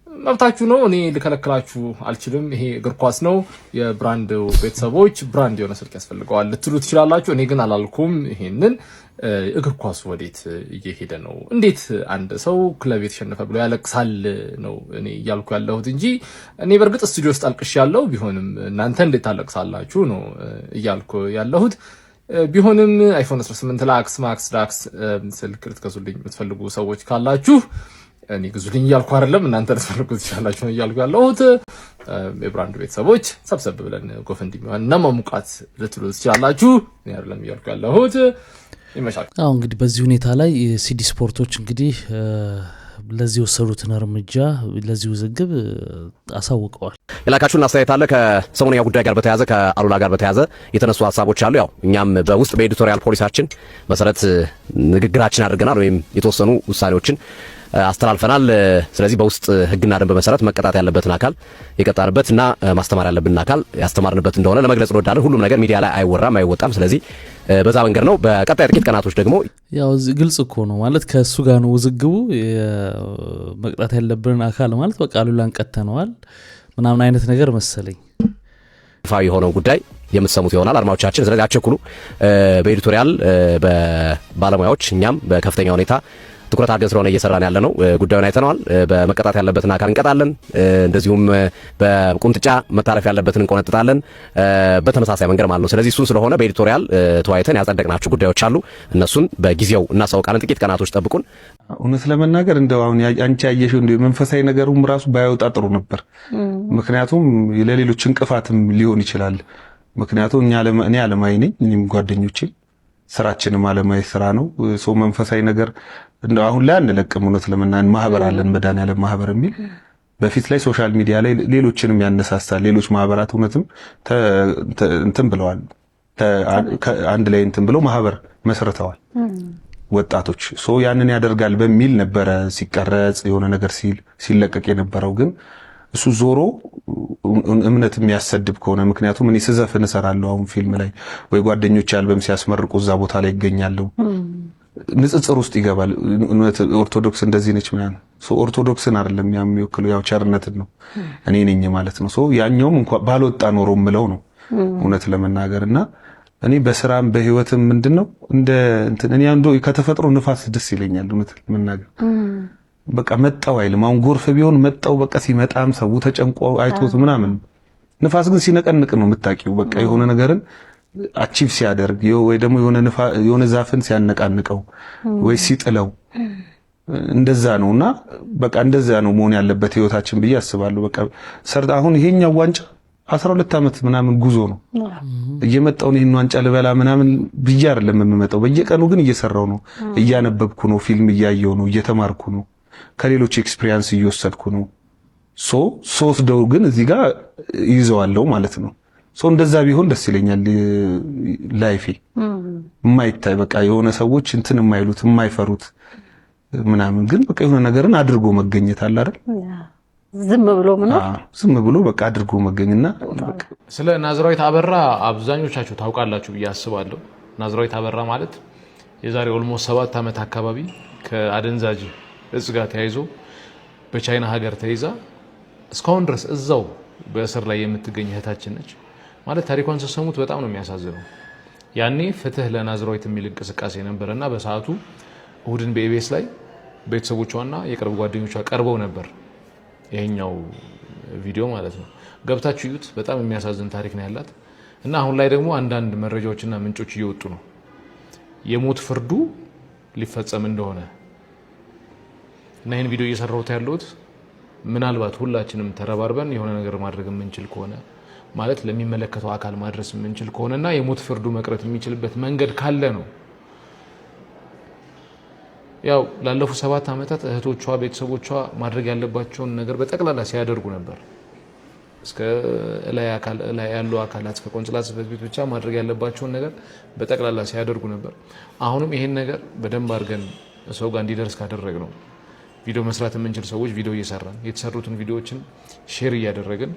መብታችሁ ነው። እኔ ልከለክላችሁ አልችልም። ይሄ እግር ኳስ ነው። የብራንድ ቤተሰቦች ብራንድ የሆነ ስልክ ያስፈልገዋል ልትሉ ትችላላችሁ። እኔ ግን አላልኩም ይሄንን። እግር ኳሱ ወዴት እየሄደ ነው? እንዴት አንድ ሰው ክለብ የተሸነፈ ብሎ ያለቅሳል ነው እኔ እያልኩ ያለሁት እንጂ እኔ በእርግጥ ስቱዲዮ ውስጥ አልቅሻለሁ። ቢሆንም እናንተ እንዴት ታለቅሳላችሁ ነው እያልኩ ያለሁት። ቢሆንም አይፎን 18 ላክስ ማክስ ዳክስ ስልክ ልትገዙልኝ የምትፈልጉ ሰዎች ካላችሁ እኔ ግዙልኝ እያልኩ አይደለም፣ እናንተ ልትፈልጉ ትችላላችሁ ነው እያልኩ ያለሁት። የብራንድ ቤተሰቦች ሰብሰብ ብለን ጎፈንድሚዋን እና ማሙቃት ልትሉ ትችላላችሁ። እኔ አይደለም እያልኩ ያለሁት። ይመሻል። አዎ እንግዲህ በዚህ ሁኔታ ላይ ሲዲ ስፖርቶች እንግዲህ ለዚህ የወሰዱትን እርምጃ ለዚህ ውዝግብ አሳውቀዋል። የላካችሁን አስተያየት አለ። ከሰሞኑኛ ጉዳይ ጋር በተያያዘ ከአሉላ ጋር በተያያዘ የተነሱ ሀሳቦች አሉ። ያው እኛም በውስጥ በኤዲቶሪያል ፖሊሳችን መሰረት ንግግራችን አድርገናል ወይም የተወሰኑ ውሳኔዎችን አስተላልፈናል። ስለዚህ በውስጥ ሕግና ደንብ መሰረት መቀጣት ያለበትን አካል የቀጣንበት እና ማስተማር ያለብን አካል ያስተማርንበት እንደሆነ ለመግለጽ እንወዳለን። ሁሉም ነገር ሚዲያ ላይ አይወራም አይወጣም። ስለዚህ በዛ መንገድ ነው። በቀጣይ ጥቂት ቀናቶች ደግሞ ያው ግልጽ እኮ ነው ማለት ከሱ ጋር ነው ውዝግቡ። መቅጣት ያለብን አካል ማለት በቃ አሉላን ቀተነዋል ምናምን አይነት ነገር መሰለኝ። ይፋ የሆነው ጉዳይ የምትሰሙት ይሆናል አድማጮቻችን። ስለዚህ አትቸኩሉ። በኤዲቶሪያል በባለሙያዎች እኛም በከፍተኛ ሁኔታ ትኩረት አድርገን ስለሆነ እየሰራን ያለ ነው። ጉዳዩን አይተነዋል። በመቀጣት ያለበትን አካል እንቀጣለን። እንደዚሁም በቁንጥጫ መታረፍ ያለበትን እንቆነጥጣለን። በተመሳሳይ መንገድ ማለት ነው። ስለዚህ እሱን ስለሆነ በኤዲቶሪያል ተወያይተን ያጸደቅናቸው ጉዳዮች አሉ። እነሱን በጊዜው እናሳውቃለን። ጥቂት ቀናቶች ጠብቁን። እውነት ለመናገር እንደው አሁን አንቺ ያየሽው እንደው መንፈሳዊ ነገሩም ራሱ ባይወጣ ጥሩ ነበር። ምክንያቱም ለሌሎች እንቅፋትም ሊሆን ይችላል። ምክንያቱም እኔ አለማዊ ነኝ፣ እኔም ጓደኞቼ ስራችንም አለማዊ ስራ ነው። ሰው መንፈሳዊ ነገር እንደው አሁን ላይ አንለቅም። እውነት ለመናገር ማህበር አለን መድኃኔዓለም ማህበር የሚል በፊት ላይ ሶሻል ሚዲያ ላይ ሌሎችንም ያነሳሳል። ሌሎች ማህበራት እውነትም እንትን ብለዋል። አንድ ላይ እንትን ብለው ማህበር መስርተዋል ወጣቶች። ሶ ያንን ያደርጋል በሚል ነበረ ሲቀረጽ የሆነ ነገር ሲለቀቅ የነበረው። ግን እሱ ዞሮ እምነት የሚያሰድብ ከሆነ ምክንያቱም እኔ ስዘፍን እሰራለሁ አሁን ፊልም ላይ ወይ ጓደኞች አልበም ሲያስመርቁ እዛ ቦታ ላይ ይገኛለሁ። ንጽጽር ውስጥ ይገባል። ኦርቶዶክስ እንደዚህ ነች ምናምን። ሶ ኦርቶዶክስን አይደለም የሚወክለው ያው ቸርነትን ነው እኔ ነኝ ማለት ነው። ሶ ያኛውም እንኳን ባልወጣ ኖሮ ምለው ነው እውነት ለመናገርና እኔ በስራም በህይወትም ምንድነው እንደ እንትን እኔ አንዱ ከተፈጥሮ ንፋስ ደስ ይለኛል እውነት ለመናገር። በቃ መጣው አይልም። አሁን ጎርፍ ቢሆን መጣው በቃ ሲመጣም ሰው ተጨንቆ አይቶት ምናምን። ንፋስ ግን ሲነቀንቅ ነው የምታውቂው። በቃ የሆነ ነገርን አቺቭ ሲያደርግ ወይ ደግሞ የሆነ ዛፍን ሲያነቃንቀው ወይ ሲጥለው እንደዛ ነውና በቃ እንደዛ ነው መሆን ያለበት ህይወታችን ብዬ አስባለሁ። በቃ አሁን ይሄኛው ዋንጫ 12 ዓመት ምናምን ጉዞ ነው እየመጣው ነው። ይሄን ዋንጫ ልበላ ምናምን ብዬ አይደለም የምመጣው። በየቀኑ ግን እየሰራው ነው፣ እያነበብኩ ነው፣ ፊልም እያየው ነው፣ እየተማርኩ ነው፣ ከሌሎች ኤክስፒሪየንስ እየወሰድኩ ነው። ሶስት ደው ግን እዚህ ጋር ይዘዋለሁ ማለት ነው። እንደዛ ቢሆን ደስ ይለኛል። ላይፌ የማይታይ በቃ የሆነ ሰዎች እንትን የማይሉት የማይፈሩት ምናምን ግን በቃ የሆነ ነገርን አድርጎ መገኘት አለ አይደል? ዝም ብሎ በቃ አድርጎ መገኘና ስለ ናዝራዊት አበራ አብዛኞቻችሁ ታውቃላችሁ ብዬ አስባለሁ። ናዝራዊት አበራ ማለት የዛሬ ኦልሞስት 7 ዓመት አካባቢ ከአደንዛዥ እጽ ጋር ተያይዞ በቻይና ሀገር ተይዛ እስካሁን ድረስ እዛው በእስር ላይ የምትገኝ እህታችን ነች። ማለት ታሪኳን ስትሰሙት በጣም ነው የሚያሳዝነው። ያኔ ፍትህ ለናዝራዊት የሚል እንቅስቃሴ ነበርና በሰዓቱ እሁድን በኢቢኤስ ላይ ቤተሰቦቿና የቅርብ ጓደኞቿ ቀርበው ነበር። ይሄኛው ቪዲዮ ማለት ነው፣ ገብታችሁ እዩት። በጣም የሚያሳዝን ታሪክ ነው ያላት እና አሁን ላይ ደግሞ አንዳንድ መረጃዎችና ምንጮች እየወጡ ነው የሞት ፍርዱ ሊፈጸም እንደሆነ እና ይሄን ቪዲዮ እየሰራሁት ያለሁት ምናልባት ሁላችንም ተረባርበን የሆነ ነገር ማድረግ የምንችል ከሆነ ማለት ለሚመለከተው አካል ማድረስ የምንችል ከሆነና የሞት ፍርዱ መቅረት የሚችልበት መንገድ ካለ ነው። ያው ላለፉት 7 ዓመታት እህቶቿ ቤተሰቦቿ ማድረግ ያለባቸውን ነገር በጠቅላላ ሲያደርጉ ነበር። እስከ ላይ ያሉ አካላት እስከ ቆንጽላ ጽሕፈት ቤት ብቻ ማድረግ ያለባቸውን ነገር በጠቅላላ ሲያደርጉ ነበር። አሁንም ይሄን ነገር በደንብ አድርገን ሰው ጋር እንዲደርስ ካደረግ ነው ቪዲዮ መስራት የምንችል ሰዎች ቪዲዮ እየሰራን የተሰሩትን ቪዲዮዎችን ሼር እያደረግን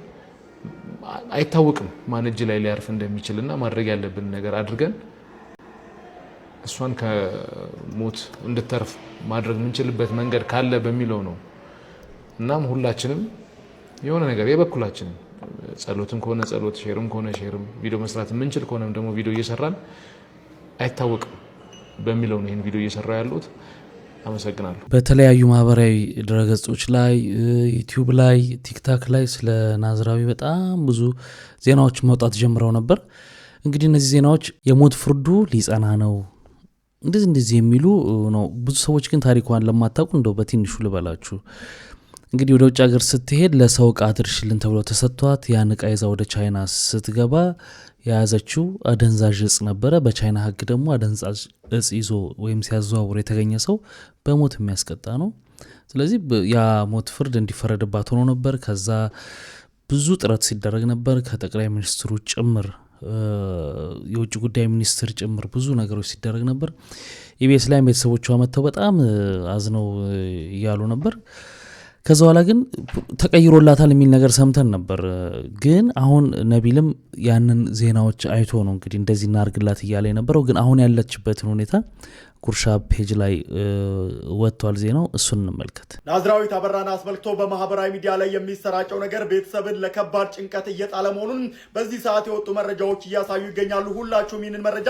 አይታወቅም ማን እጅ ላይ ሊያርፍ እንደሚችልና ማድረግ ያለብን ነገር አድርገን እሷን ከሞት እንድትተርፍ ማድረግ የምንችልበት መንገድ ካለ በሚለው ነው። እናም ሁላችንም የሆነ ነገር የበኩላችን ጸሎትም ከሆነ ጸሎት፣ ሼርም ከሆነ ሼርም፣ ቪዲዮ መስራት የምንችል ከሆነም ደግሞ ቪዲዮ እየሰራን አይታወቅም በሚለው ነው ይህን ቪዲዮ እየሰራ ያሉት። አመሰግናለሁ። በተለያዩ ማህበራዊ ድረገጾች ላይ ዩቲዩብ ላይ ቲክታክ ላይ ስለ ናዝራዊ በጣም ብዙ ዜናዎች መውጣት ጀምረው ነበር። እንግዲህ እነዚህ ዜናዎች የሞት ፍርዱ ሊጸና ነው እንደዚህ የሚሉ ነው። ብዙ ሰዎች ግን ታሪኳን ለማታውቁ እንደው በትንሹ ልበላችሁ። እንግዲህ ወደ ውጭ ሀገር ስትሄድ ለሰው እቃ አድርሽልን ተብሎ ተሰጥቷት ያን እቃ ይዛ ወደ ቻይና ስትገባ የያዘችው አደንዛዥ እጽ ነበረ። በቻይና ሕግ ደግሞ አደንዛዥ እጽ ይዞ ወይም ሲያዘዋውር የተገኘ ሰው በሞት የሚያስቀጣ ነው። ስለዚህ ያ ሞት ፍርድ እንዲፈረድባት ሆኖ ነበር። ከዛ ብዙ ጥረት ሲደረግ ነበር ከጠቅላይ ሚኒስትሩ ጭምር የውጭ ጉዳይ ሚኒስትር ጭምር ብዙ ነገሮች ሲደረግ ነበር። ኢቢኤስ ላይ ቤተሰቦቿ መጥተው በጣም አዝነው እያሉ ነበር። ከዛ በኋላ ግን ተቀይሮላታል የሚል ነገር ሰምተን ነበር። ግን አሁን ነቢልም ያንን ዜናዎች አይቶ ነው እንግዲህ እንደዚህ እናርግላት እያለ የነበረው። ግን አሁን ያለችበትን ሁኔታ ጉርሻ ፔጅ ላይ ወጥቷል ዜናው። እሱን እንመልከት። ናዝራዊት አበራን አስመልክቶ በማህበራዊ ሚዲያ ላይ የሚሰራጨው ነገር ቤተሰብን ለከባድ ጭንቀት እየጣለ መሆኑን በዚህ ሰዓት የወጡ መረጃዎች እያሳዩ ይገኛሉ። ሁላችሁም ይህንን መረጃ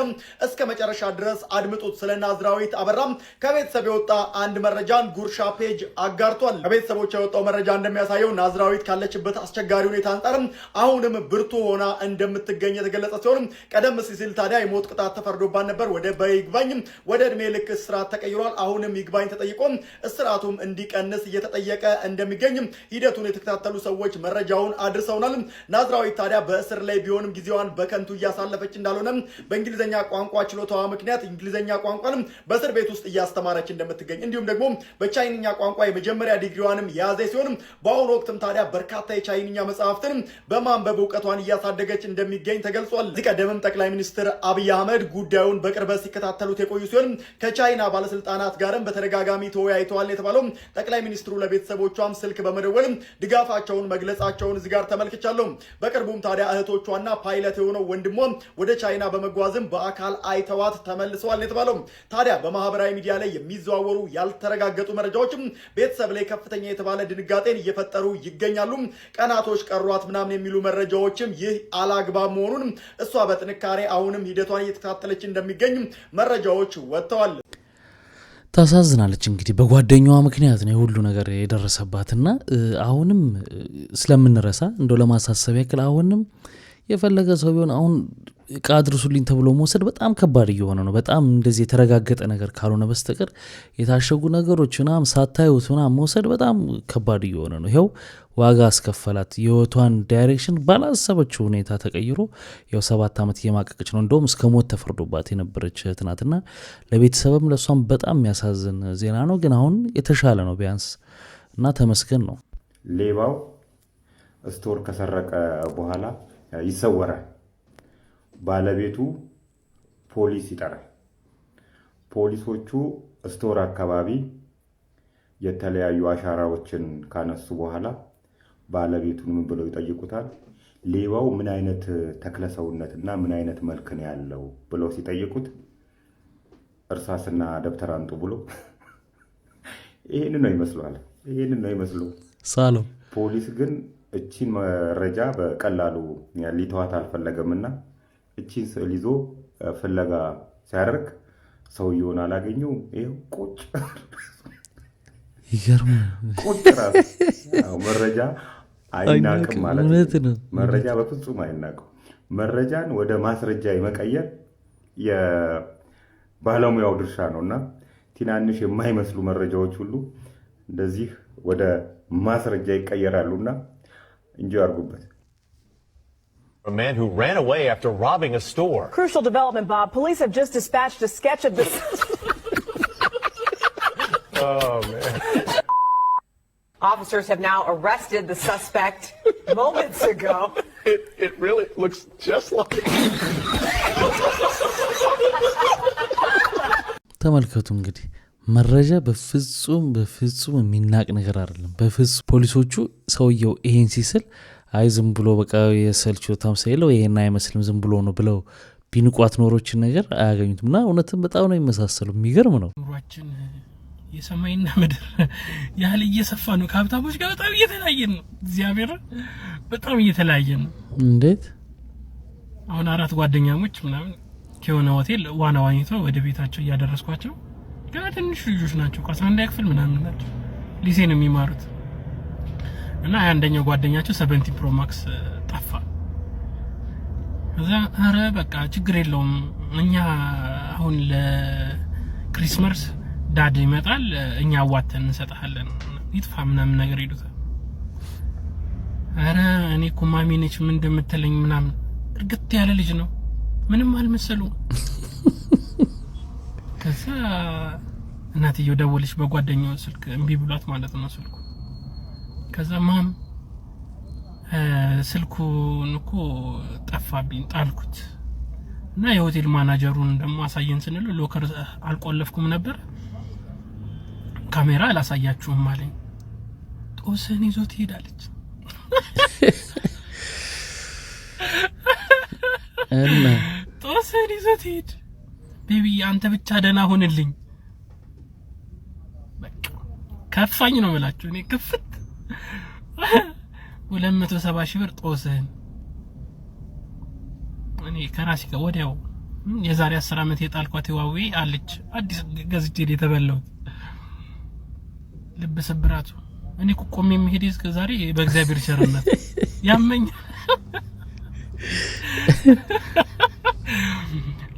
እስከ መጨረሻ ድረስ አድምጡት። ስለ ናዝራዊት አበራ ከቤተሰብ የወጣ አንድ መረጃን ጉርሻ ፔጅ አጋርቷል። ከቤተሰቦቿ የወጣው መረጃ እንደሚያሳየው ናዝራዊት ካለችበት አስቸጋሪ ሁኔታ አንጻር አሁንም ብርቱ ሆና እንደምትገኝ የተገለጸ ሲሆን ቀደም ሲል ታዲያ የሞት ቅጣት ተፈርዶባት ነበር። ወደ በይግባኝ ወደ እድሜ ልክ እስራት ተቀይሯል። አሁንም ይግባኝ ተጠይቆ እስራቱም እንዲቀንስ እየተጠየቀ እንደሚገኝ ሂደቱን የተከታተሉ ሰዎች መረጃውን አድርሰውናል። ናዝራዊት ታዲያ በእስር ላይ ቢሆንም ጊዜዋን በከንቱ እያሳለፈች እንዳልሆነ በእንግሊዝኛ ቋንቋ ችሎታዋ ምክንያት እንግሊዝኛ ቋንቋን በእስር ቤት ውስጥ እያስተማረች እንደምትገኝ እንዲሁም ደግሞ በቻይንኛ ቋንቋ የመጀመሪያ ዲግሪዋንም የያዘ ሲሆን በአሁኑ ወቅትም ታዲያ በርካታ የቻይንኛ መጽሐፍትን በማንበብ እውቀቷን እያሳደገች እንደሚገኝ ተገልጿል። እዚህ ቀደምም ጠቅላይ ሚኒስትር አብይ አህመድ ጉዳዩን በቅርበት ሲከታተሉት የቆዩ ሲሆን ከቻይና ባለስልጣናት ጋርም በተደጋጋሚ ተወያይተዋል የተባለው ጠቅላይ ሚኒስትሩ ለቤተሰቦቿም ስልክ በመደወል ድጋፋቸውን መግለጻቸውን እዚህ ጋር ተመልክቻለሁ። በቅርቡም ታዲያ እህቶቿና ፓይለት የሆነው ወንድሟ ወደ ቻይና በመጓዝም በአካል አይተዋት ተመልሰዋል የተባለው። ታዲያ በማህበራዊ ሚዲያ ላይ የሚዘዋወሩ ያልተረጋገጡ መረጃዎችም ቤተሰብ ላይ ከፍተኛ የተባለ ድንጋጤን እየፈጠሩ ይገኛሉ። ቀናቶች ቀሯት ምናምን የሚሉ መረጃዎችም ይህ አላግባብ መሆኑን እሷ በጥንካሬ አሁንም ሂደቷን እየተከታተለች እንደሚገኝ መረጃዎች ወጥተዋል። ታሳዝናለች። እንግዲህ በጓደኛዋ ምክንያት ነው የሁሉ ነገር የደረሰባትና አሁንም ስለምንረሳ እንደው ለማሳሰብ ያክል አሁንም የፈለገ ሰው ቢሆን አሁን እቃ አድርሱልኝ ተብሎ መውሰድ በጣም ከባድ እየሆነ ነው። በጣም እንደዚህ የተረጋገጠ ነገር ካልሆነ በስተቀር የታሸጉ ነገሮች ምናምን ሳታዩት ምናምን መውሰድ በጣም ከባድ እየሆነ ነው። ይኸው ዋጋ አስከፈላት። የህይወቷን ዳይሬክሽን ባላሰበችው ሁኔታ ተቀይሮ ያው 7 ዓመት እየማቀቀች ነው። እንደውም እስከ ሞት ተፈርዶባት የነበረች እህት ናትና ለቤተሰብም ለእሷም በጣም የሚያሳዝን ዜና ነው። ግን አሁን የተሻለ ነው ቢያንስ እና ተመስገን ነው። ሌባው ስቶር ከሰረቀ በኋላ ይሰወራል። ባለቤቱ ፖሊስ ይጠራል። ፖሊሶቹ ስቶር አካባቢ የተለያዩ አሻራዎችን ካነሱ በኋላ ባለቤቱን ምን ብለው ይጠይቁታል? ሌባው ምን አይነት ተክለሰውነትና ምን አይነት መልክ ነው ያለው ብለው ሲጠይቁት እርሳስና ደብተር አንጡ ብሎ ይሄንን ነው ይመስላል። ይሄንን ነው ይመስለው ሳሎ ፖሊስ ግን እቺን መረጃ በቀላሉ ሊተዋት አልፈለገምና እቺን ስዕል ይዞ ፍለጋ ሲያደርግ ሰውየውን አላገኘው። ይሄው ቁጭ ይገርም ቁጭ ራስ መረጃ አይናቅም ማለት ነው። መረጃ በፍጹም አይናቅም። መረጃን ወደ ማስረጃ የመቀየር የባለሙያው ድርሻ ነውና ትናንሽ የማይመስሉ መረጃዎች ሁሉ እንደዚህ ወደ ማስረጃ ይቀየራሉና እንጂ አርጉበት። A man who ran away after robbing a store. Crucial development, Bob. Police have just dispatched a sketch of this. Oh, man. Officers have now arrested the suspect moments ago. It really looks just like. ተመልከቱ እንግዲህ መረጃ በፍጹም የሚናቅ ነገር አይደለም። በፍጹም ፖሊሶቹ ሰውየው ይሄን ሲስል አይ ዝም ብሎ በቃ የሰልችታም ሳይለው ይሄን አይመስልም ዝም ብሎ ነው ብለው ቢንቋት ኖሮችን ነገር አያገኙትም። እና እውነትም በጣም ነው የሚመሳሰሉ። የሚገርም ነው። ኑሯችን የሰማይና ምድር ያህል እየሰፋ ነው። ከሀብታሞች ጋር በጣም እየተለያየን ነው። እግዚአብሔር በጣም እየተለያየን ነው። እንዴት አሁን 4 ጓደኛሞች ምናምን ከሆነ ሆቴል ዋና ዋኝተው ወደ ቤታቸው እያደረስኳቸው ገና ትንሽ ልጆች ናቸው። 11 ክፍል ምናምን ናቸው። ሊሴ ነው የሚማሩት። እና አንደኛው ጓደኛቸው 70 ፕሮ ማክስ ጠፋ። ከዛ አረ በቃ ችግር የለውም እኛ አሁን ለክሪስማስ ዳድ ይመጣል እኛ አዋተን እንሰጣለን ይጥፋ ምናምን ነገር ይሉታል። አረ እኔ እኮ ማሚ ነች ምን እንደምትለኝ ምናምን እርግጥ ያለ ልጅ ነው ምንም አልመሰሉም። ከዛ እናትየው ደወለች በጓደኛው ስልክ እምቢ ብሏት ማለት ነው ስልኩ። ከዛ ማም ስልኩን እኮ ጠፋብኝ ጣልኩት እና የሆቴል ማናጀሩን ደግሞ አሳየን ስንለው ሎከር አልቆለፍኩም ነበር ካሜራ አላሳያችሁም አለኝ። ጦስን ይዞት ሄዳለች። እና ጦስን ይዞት ሄድ ቤቢ አንተ ብቻ ደህና ሁንልኝ። በቃ ከፋኝ ነው የምላችሁ እኔ ክፍት 270 ሺህ ብር ጦስህን እኔ ከራሴ ጋር ወዲያው የዛሬ 10 ዓመት የጣልኳት ዋዊ አለች አዲስ ገዝቼ የተበላው ልብ ሰብራቱ እኔ ቆሜ መሄድ እስከ ዛሬ በእግዚአብሔር ቸርነት ያመኝ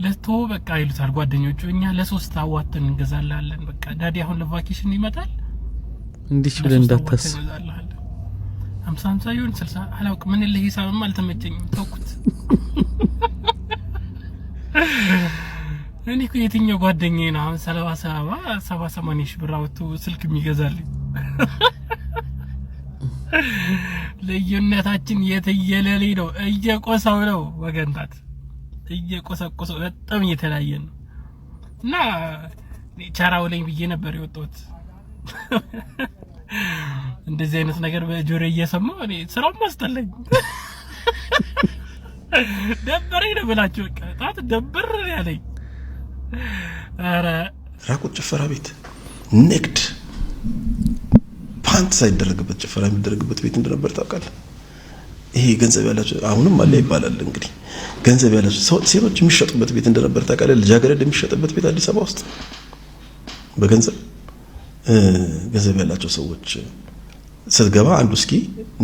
ለቶ በቃ ይሉታል ጓደኞቹ እኛ ለሶስት አዋተን እንገዛላለን በቃ ዳዲ አሁን ለቫኬሽን ይመጣል እንዲህ ብለ እንዳታስ 50 ይሁን 60 አላውቅ ምን ለሂሳብም አልተመቸኝም ተውኩት እኔ እኮ የትኛው ጓደኛዬ ነው አሁን 70 ሺህ ብር አውጥቶ ስልክ የሚገዛልኝ ለየነታችን የተየለሌ ነው እየቆሰው ነው ወገንታት እየቆሰቆሰው በጣም እየተለያየ ነው እና ቻራው ላይ ብዬ ነበር የወጣሁት እንደዚህ አይነት ነገር በጆሮ እየሰማሁ እኔ ስራው ማስተለኝ ደበረኝ ነው ብላችሁ በቃ ታት ደበር ያለኝ አረ ራቁት ጭፈራ ቤት ንግድ ፓንት ሳይደረግበት ጭፈራ የሚደረግበት ቤት እንደነበር ታውቃለህ ይሄ ገንዘብ ያላቸው አሁንም አለ ይባላል እንግዲህ ገንዘብ ያላቸው ሴቶች የሚሸጡበት ቤት እንደነበር ታውቃለህ ልጃገረድ የሚሸጥበት ቤት አዲስ አበባ ውስጥ በገንዘብ ገንዘብ ያላቸው ሰዎች ስትገባ አንዱ እስኪ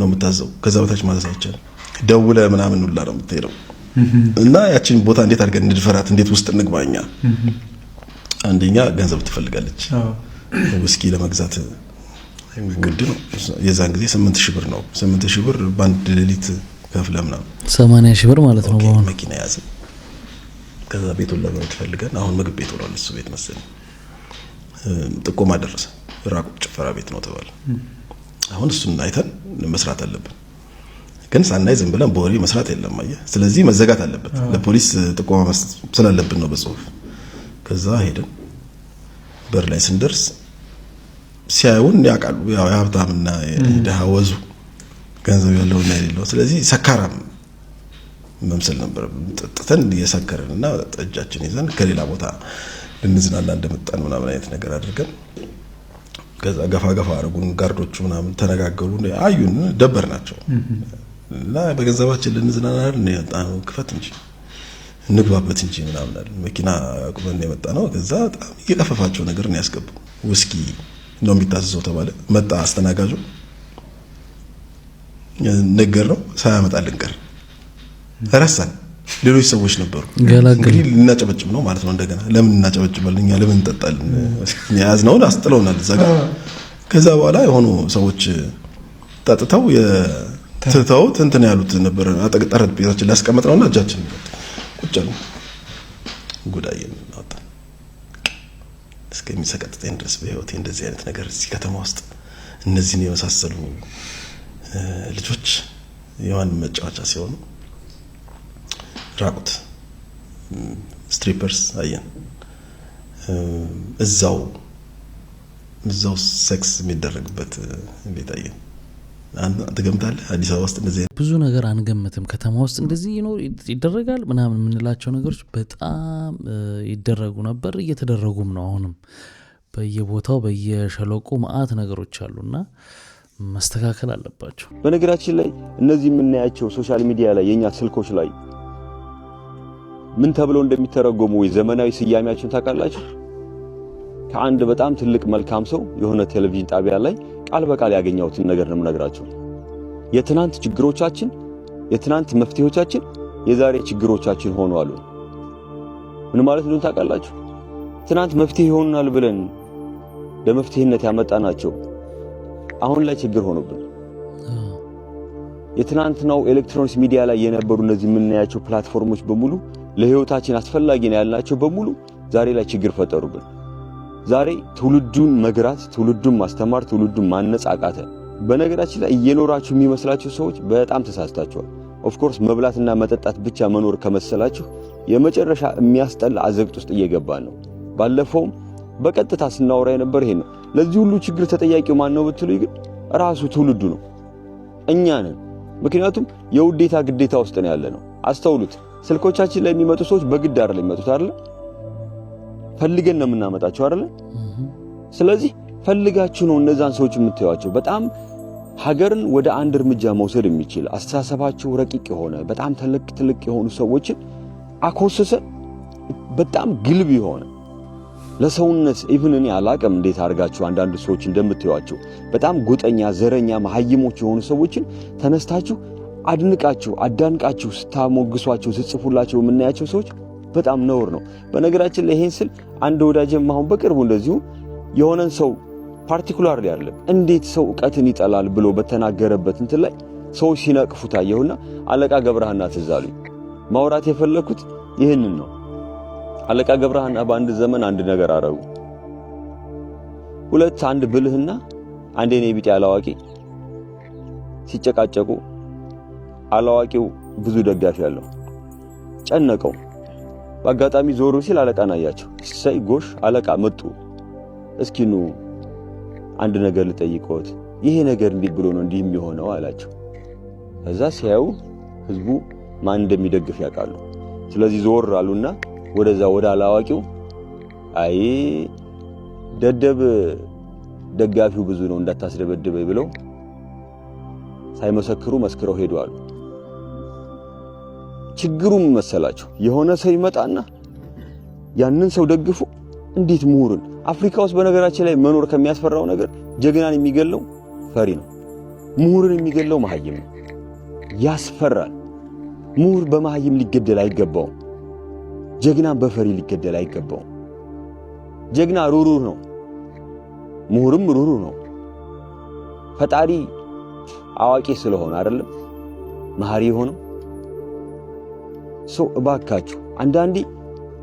ነው የምታዘው ከዛ በታች ማለት አይቻልም ደውለ ምናምን ሁላ ነው የምትሄደው እና ያቺን ቦታ እንዴት አድርገን እንድፈራት እንዴት ውስጥ እንግባኛ አንደኛ ገንዘብ ትፈልጋለች ውስኪ ለመግዛት ግድ ነው የዛን ጊዜ 8000 ብር ነው 8000 ብር ባንድ ሌሊት ከፍለ ምናምን 80000 ብር ማለት ነው ባሁን መኪና ያዘ ከዛ ቤቱን ለማለት ፈልገን አሁን ምግብ ቤት ሆኗል እሱ ቤት መሰለኝ ጥቆማ ደረሰ ራቁ ጭፈራ ቤት ነው ተባለ አሁን እሱን አይተን መስራት አለብን ግን ሳናይ ዝም ብለን ቦሪ መስራት የለም አየህ ስለዚህ መዘጋት አለበት ለፖሊስ ጥቆማ መስጠት ስላለብን ነው በጽሁፍ ከዛ ሄደን በር ላይ ስንደርስ ሲያዩን ያቃሉ ያው ሀብታምና ደሃወዙ ገንዘብ ያለውና የሌለው ስለዚህ ሰካራም መምሰል ነበር ጥጥተን የሰከረንና ጠጃችን ይዘን ከሌላ ቦታ ልንዝናና እንደመጣን ምናምን አይነት ነገር አድርገን ከዛ ገፋ አረጉን ጋርዶቹ ምናምን ተነጋገሩ አዩን ደበርናቸው እና በገንዘባችን ልንዝናና አይደል የመጣነው ክፈት እንጂ እንግባበት እንጂ ምናምን አይደል መኪና ቁመን የመጣ ነው ከዛ በጣም እየቀፈፋቸው ነገር ነው ያስገቡ ውስኪ ነው የሚታዘዘው ተባለ መጣ አስተናጋጁ ነገር ነው ሳያመጣልን ቀር ረሳን ሌሎች ሰዎች ነበሩ እንግዲህ ልናጨበጭብ ነው ማለት ነው እንደገና ለምን እናጨበጭባለን እኛ ለምን እንጠጣለን ያዝነው አስጥለውናል እዛ ጋር ከዛ በኋላ የሆኑ ሰዎች ተጣጣው ተታው እንትን ያሉት ነበር አጠቅጠረት ቤታችን ላስቀመጥነውና እጃችን ቁጭ ነው ጉዳየን አጣ እስከሚሰቀጥተኝ ድረስ በህይወቴ እንደዚህ አይነት ነገር እዚህ ከተማ ውስጥ እነዚህን የመሳሰሉ ልጆች የዋን መጫወቻ ሲሆኑ ራቁት ስትሪፐርስ አየን እዛው ሴክስ የሚደረግበት ቤት አየን ተገምታለህ አዲስ አበባ ውስጥ እንደዚህ ብዙ ነገር አንገምትም ከተማ ውስጥ እንደዚህ ይደረጋል ምናምን የምንላቸው ነገሮች በጣም ይደረጉ ነበር እየተደረጉም ነው አሁንም በየቦታው በየሸለቆ ማአት ነገሮች አሉና መስተካከል አለባቸው በነገራችን ላይ እነዚህ የምናያቸው ሶሻል ሚዲያ ላይ የኛ ስልኮች ላይ ምን ተብለው እንደሚተረጎሙ ዘመናዊ ስያሜያቸውን ታውቃላችሁ ከአንድ በጣም ትልቅ መልካም ሰው የሆነ ቴሌቪዥን ጣቢያ ላይ ቃል በቃል ያገኘሁትን ነገር ነው የምነግራችሁ የትናንት ችግሮቻችን የትናንት መፍትሄዎቻችን የዛሬ ችግሮቻችን ሆነዋል ምን ማለት ነው ታውቃላችሁ ትናንት መፍትሄ ይሆናል ብለን ለመፍትሄነት ያመጣናቸው አሁን ላይ ችግር ሆኖብን የትናንትናው ኤሌክትሮኒክስ ሚዲያ ላይ የነበሩ እነዚህ የምናያቸው ፕላትፎርሞች በሙሉ ለህይወታችን አስፈላጊ ነው ያልናቸው በሙሉ ዛሬ ላይ ችግር ፈጠሩብን ዛሬ ትውልዱን መግራት ትውልዱን ማስተማር ትውልዱን ማነጽ አቃተ በነገራችን ላይ እየኖራችሁ የሚመስላችሁ ሰዎች በጣም ተሳስታችኋል ኦፍ ኮርስ መብላትና መጠጣት ብቻ መኖር ከመሰላችሁ የመጨረሻ የሚያስጠላ አዘቅት ውስጥ እየገባን ነው ባለፈው በቀጥታ ስናወራ የነበር ይሄ ነው ለዚህ ሁሉ ችግር ተጠያቂው ማን ነው ብትሉኝ ግን ራሱ ትውልዱ ነው እኛ ነን ምክንያቱም የውዴታ ግዴታ ውስጥ ነው ያለነው አስተውሉት ስልኮቻችን ላይ የሚመጡ ሰዎች በግድ አይደለም የሚመጡት አይደል ፈልገን ነው የምናመጣቸው አይደል? ስለዚህ ፈልጋችሁ ነው እነዛን ሰዎች የምታዩዋቸው። በጣም ሀገርን ወደ አንድ እርምጃ መውሰድ የሚችል አስተሳሰባቸው ረቂቅ የሆነ በጣም ትልቅ የሆኑ ሰዎችን አኮሰሰ በጣም ግልብ የሆነ ለሰውነት ኢቭን እኔ አላቅም እንዴት አድርጋችሁ አንዳንድ ሰዎች እንደምታዩዋቸው በጣም ጎጠኛ ዘረኛ መሐይሞች የሆኑ ሰዎችን ተነስታችሁ አድንቃችሁ አዳንቃችሁ ስታሞግሷቸው ስትጽፉላቸው የምናያቸው ሰዎች በጣም ነውር ነው። በነገራችን ላይ ይሄን ስል አንድ ወዳጅም አሁን በቅርቡ እንደዚሁ የሆነን ሰው ፓርቲኩላርሊ አይደለም እንዴት ሰው ዕውቀትን ይጠላል ብሎ በተናገረበት እንትን ላይ ሰዎች ሲነቅፉት አየሁና አለቃ ገብረሃና ትዝ አሉኝ። ማውራት የፈለኩት ይህንን ነው። አለቃ ገብረሃና በአንድ ዘመን አንድ ነገር አረጉ። ሁለት አንድ ብልህና አንድ የኔ ቢጤ አላዋቂ ሲጨቃጨቁ አላዋቂው ብዙ ደጋፊ ያለው ጨነቀው። በአጋጣሚ ዞሩ ሲል አለቃን አያቸው። ሳይ ጎሽ አለቃ መጡ። እስኪኑ አንድ ነገር ልጠይቅዎት፣ ይሄ ነገር እንዲህ ብሎ ነው እንዲህ የሚሆነው አላቸው። ከዛ ሲያዩ ህዝቡ ማን እንደሚደግፍ ያውቃሉ። ስለዚህ ዞር አሉና ወደዛ ወደ አላዋቂው አይ ደደብ ደጋፊው ብዙ ነው እንዳታስደበድበኝ ብለው ሳይመሰክሩ መስክረው ሄዱ አሉ። ችግሩም መሰላቸው የሆነ ሰው ይመጣና ያንን ሰው ደግፎ እንዴት ምሁርን አፍሪካ ውስጥ በነገራችን ላይ መኖር ከሚያስፈራው ነገር ጀግናን የሚገለው ፈሪ ነው። ምሁርን የሚገለው መሐይም ነው። ያስፈራል። ምሁር በመሐይም ሊገደል አይገባውም። ጀግናን በፈሪ ሊገደል አይገባውም። ጀግና ሩሩህ ነው፣ ምሁርም ሩሩህ ነው። ፈጣሪ አዋቂ ስለሆነ አይደለም መሐሪ ሆነው ሰው እባካችሁ አንዳንዴ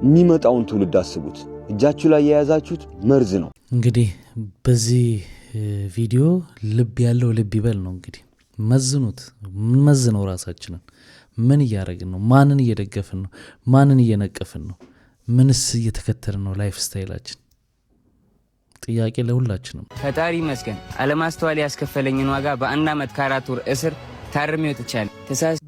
የሚመጣውን ትውልድ አስቡት። እጃችሁ ላይ የያዛችሁት መርዝ ነው። እንግዲህ በዚህ ቪዲዮ ልብ ያለው ልብ ይበል ነው። እንግዲህ መዝኑት። ምን መዝነው ራሳችንን ምን እያደረግን ነው? ማንን እየደገፍን ነው? ማንን እየነቀፍን ነው? ምንስ እየተከተልን ነው? ላይፍ ስታይላችን ጥያቄ ለሁላችንም። ፈጣሪ ይመስገን አለማስተዋል ያስከፈለኝን ዋጋ በአንድ ዓመት ከ4 ወር እስር ታርሜ ወጥቻለሁ።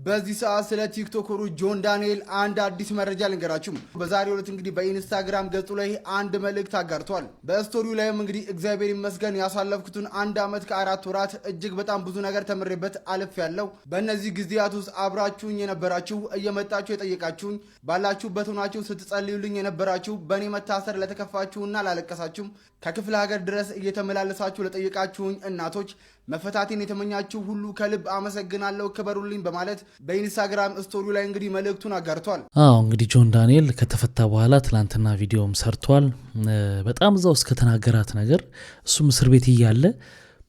በዚህ ሰዓት ስለ ቲክቶከሩ ጆን ዳንኤል አንድ አዲስ መረጃ ልንገራችሁ። በዛሬው ዕለት እንግዲህ በኢንስታግራም ገጹ ላይ አንድ መልእክት አጋርቷል። በስቶሪው ላይም እንግዲህ እግዚአብሔር ይመስገን ያሳለፍኩትን 1 ዓመት ከ4 ወራት እጅግ በጣም ብዙ ነገር ተምሬበት አልፌያለሁ። በእነዚህ ጊዜያት ውስጥ አብራችሁኝ የነበራችሁ እየመጣችሁ የጠየቃችሁኝ ባላችሁበት ሆናችሁ ስትጸልዩልኝ የነበራችሁ በእኔ መታሰር ለተከፋችሁና ላለቀሳችሁም ከክፍለ ሀገር ድረስ እየተመላለሳችሁ ለጠየቃችሁኝ እናቶች መፈታቴን የተመኛችሁ ሁሉ ከልብ አመሰግናለሁ፣ ክበሩልኝ በማለት በኢንስታግራም ስቶሪ ላይ እንግዲህ መልእክቱን አጋርቷል። እንግዲህ ጆን ዳንኤል ከተፈታ በኋላ ትላንትና ቪዲዮም ሰርቷል። በጣም እዛው እስከ ተናገራት ነገር እሱም እስር ቤት እያለ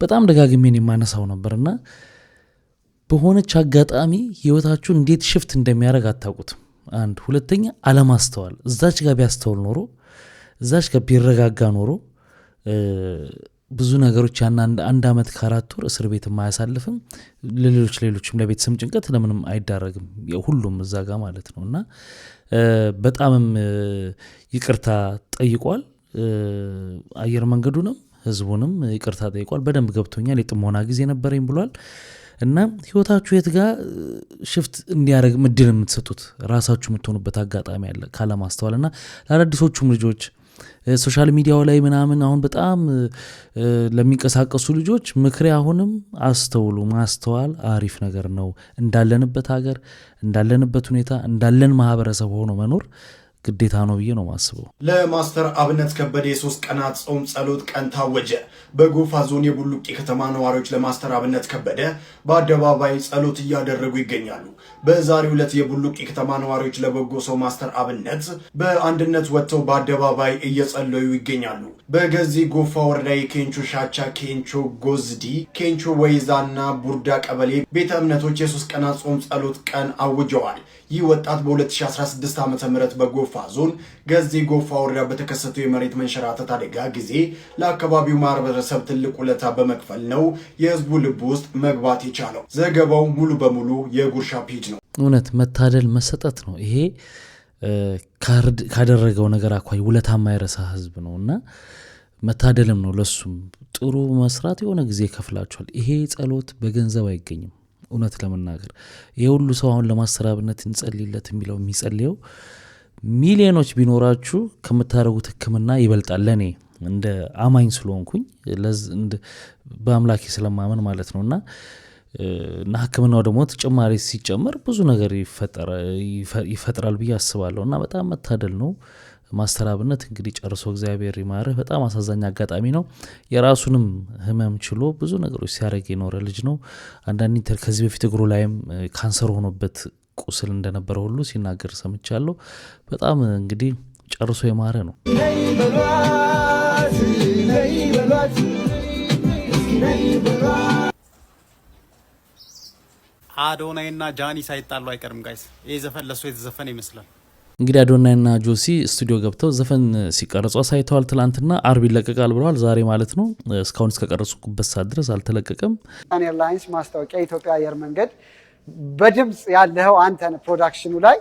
በጣም ደጋግሜን የማነሳው ነበርና በሆነች አጋጣሚ ህይወታችሁን እንዴት ሽፍት እንደሚያደርግ አታውቁትም። አንድ ሁለተኛ አለማስተዋል። እዛች ጋር ቢያስተውል ኖሮ እዛች ጋር ቢረጋጋ ኖሮ ብዙ ነገሮች ያን 1 ዓመት ከ4 ወር እስር ቤት የማያሳልፍም ሌሎችም ለቤተሰብ ጭንቀት ለምንም አይዳረግም። ሁሉም እዛ ጋር ማለት ነው። እና በጣምም ይቅርታ ጠይቋል። አየር መንገዱንም ህዝቡንም ይቅርታ ጠይቋል። በደንብ ገብቶኛል፣ የጥሞና ጊዜ ነበረኝ ብሏል። እና ህይወታችሁ የት ጋር ሽፍት እንዲያደርግ ምድል የምትሰጡት ራሳችሁ የምትሆኑበት አጋጣሚ አለ ካለማስተዋል። እና ለአዳዲሶቹም ልጆች ሶሻል ሚዲያው ላይ ምናምን አሁን በጣም ለሚንቀሳቀሱ ልጆች ምክሬ አሁንም አስተውሉ። ማስተዋል አሪፍ ነገር ነው። እንዳለንበት ሀገር፣ እንዳለንበት ሁኔታ፣ እንዳለን ማህበረሰብ ሆኖ መኖር ግዴታ ነው ብዬ ነው ማስበው። ለማስተር አብነት ከበደ የ3 ቀናት ጾም ጸሎት ቀን ታወጀ። በጎፋ ዞን የቡሉቂ ከተማ ነዋሪዎች ለማስተር አብነት ከበደ በአደባባይ ጸሎት እያደረጉ ይገኛሉ። በዛሬው ዕለት የቡሉቂ ከተማ ነዋሪዎች ለበጎ ሰው ማስተር አብነት በአንድነት ወጥተው በአደባባይ እየጸለዩ ይገኛሉ። በገዚ ጎፋ ወረዳ የኬንቾ ሻቻ፣ ኬንቾ ጎዝዲ፣ ኬንቾ ወይዛና ቡርዳ ቀበሌ ቤተ እምነቶች የ3 ቀናት ጾም ጸሎት ቀን አውጀዋል። ይህ ወጣት በ2016 ዓ.ም በጎፋ ዞን ገዚ ጎፋ ወረዳ በተከሰተው የመሬት መንሸራተት አደጋ ጊዜ ለአካባቢው ማህበረሰብ ትልቅ ውለታ በመክፈል ነው የህዝቡ ልብ ውስጥ መግባት የቻለው። ዘገባው ሙሉ በሙሉ የጉርሻ ፔጅ ነው። እውነት መታደል መሰጠት ነው። ይሄ ካደረገው ነገር አኳይ ውለታ የማይረሳ ህዝብ ነው እና መታደልም ነው። ለሱም ጥሩ መስራት የሆነ ጊዜ ይከፍላቸዋል። ይሄ ጸሎት በገንዘብ አይገኝም። እውነት ለመናገር ይሄ ሁሉ ሰው አሁን ለማስተር አብነት እንጸልይለት የሚለው የሚጸልየው ሚሊዮኖች ቢኖራችሁ ከምታደርጉት ህክምና ይበልጣል ለኔ እንደ አማኝ ስለሆንኩኝ በአምላኬ ስለማመን ማለት ነውና እና ህክምናው ደግሞ ተጨማሪ ሲጨመር ብዙ ነገር ይፈጥራል ብዬ አስባለሁና በጣም መታደል ነው። ማስተር አብነት እንግዲህ ጨርሶ እግዚአብሔር ይማርህ። በጣም አሳዛኝ አጋጣሚ ነው። የራሱንም ህመም ችሎ ብዙ ነገሮች ሲያደርግ የኖረ ልጅ ነው። አንዳንድ ከዚህ በፊት እግሩ ላይም ካንሰር ሆኖበት ቁስል እንደነበረ ሁሉ ሲናገር ሰምቻለሁ። በጣም እንግዲህ ጨርሶ የማረ ነው። አዶናይና ጃኒ ሳይጣሉ አይቀርም ጋይስ። ይሄ ዘፈን ለሱ የተዘፈነ ይመስላል። እንግዲህ አዶናይና ጆሲ ስቱዲዮ ገብተው ዘፈን ሲቀርጹ ሳይተዋል። ትላንትና አርብ ይለቀቃል ብለዋል። ዛሬ ማለት ነው። እስካሁን እስከቀረጹበት ሰዓት ድረስ አልተለቀቀም። ኤርላይንስ ማስታወቂያ ኢትዮጵያ አየር መንገድ በድምጽ ያለው አንተን ፕሮዳክሽኑ ላይ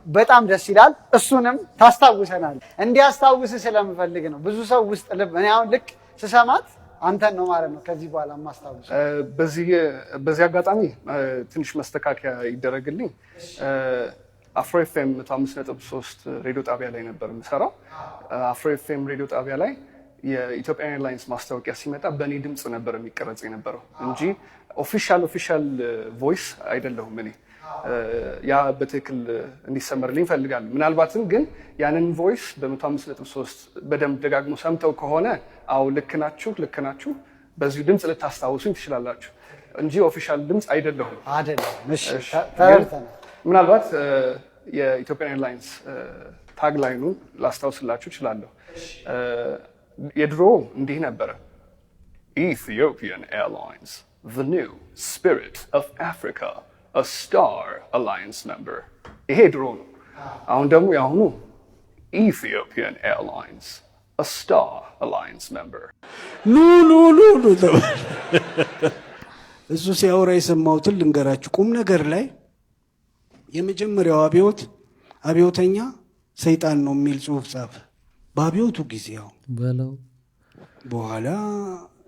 በጣም ደስ ይላል። እሱንም ታስታውሰናል። እንዲያስታውስ ስለምፈልግ ነው። ብዙ ሰው ውስጥ ልብ እኔ አሁን ልክ ስሰማት አንተን ነው ማለት ነው ከዚህ በኋላ ማስታውስ። በዚህ አጋጣሚ ትንሽ መስተካከያ ይደረግልኝ። አፍሮ ኤፍኤም 105.3 ሬዲዮ ጣቢያ ላይ ነበር የምሰራው። አፍሮ ኤፍኤም ሬዲዮ ጣቢያ ላይ የኢትዮጵያ ኤርላይንስ ማስታወቂያ ሲመጣ በእኔ ድምፅ ነበር የሚቀረጽ የነበረው እንጂ ኦፊሻል ቮይስ አይደለሁም እኔ። ያ በትክክል እንዲሰመርልኝ እፈልጋለሁ። ምናልባትም ግን ያንን ቮይስ በ105.3 በደንብ ደጋግሞ ሰምተው ከሆነ አው ልክ ናችሁ በዚሁ ድምፅ ልታስታውሱኝ ትችላላችሁ እንጂ ኦፊሻል ድምፅ አይደለሁም። ምናልባት የኢትዮጵያ ኤርላይንስ ታግ ላይኑን ላስታውስላችሁ እችላለሁ። የድሮ እንዲህ ነበረ። Ethiopian Airlines, the new spirit of Africa, a star alliance member. ይሄ ድሮ ነው። አሁን ደግሞ ያሁኑ Ethiopian Airlines, a star alliance member. ኑ እሱ ሲያወራ የሰማሁትን ልንገራችሁ። ቁም ነገር ላይ የመጀመሪያው አብዮተኛ ሰይጣን ነው የሚል ጽሑፍ ጻፈ በአብዮቱ ጊዜ። አሁን በለው በኋላ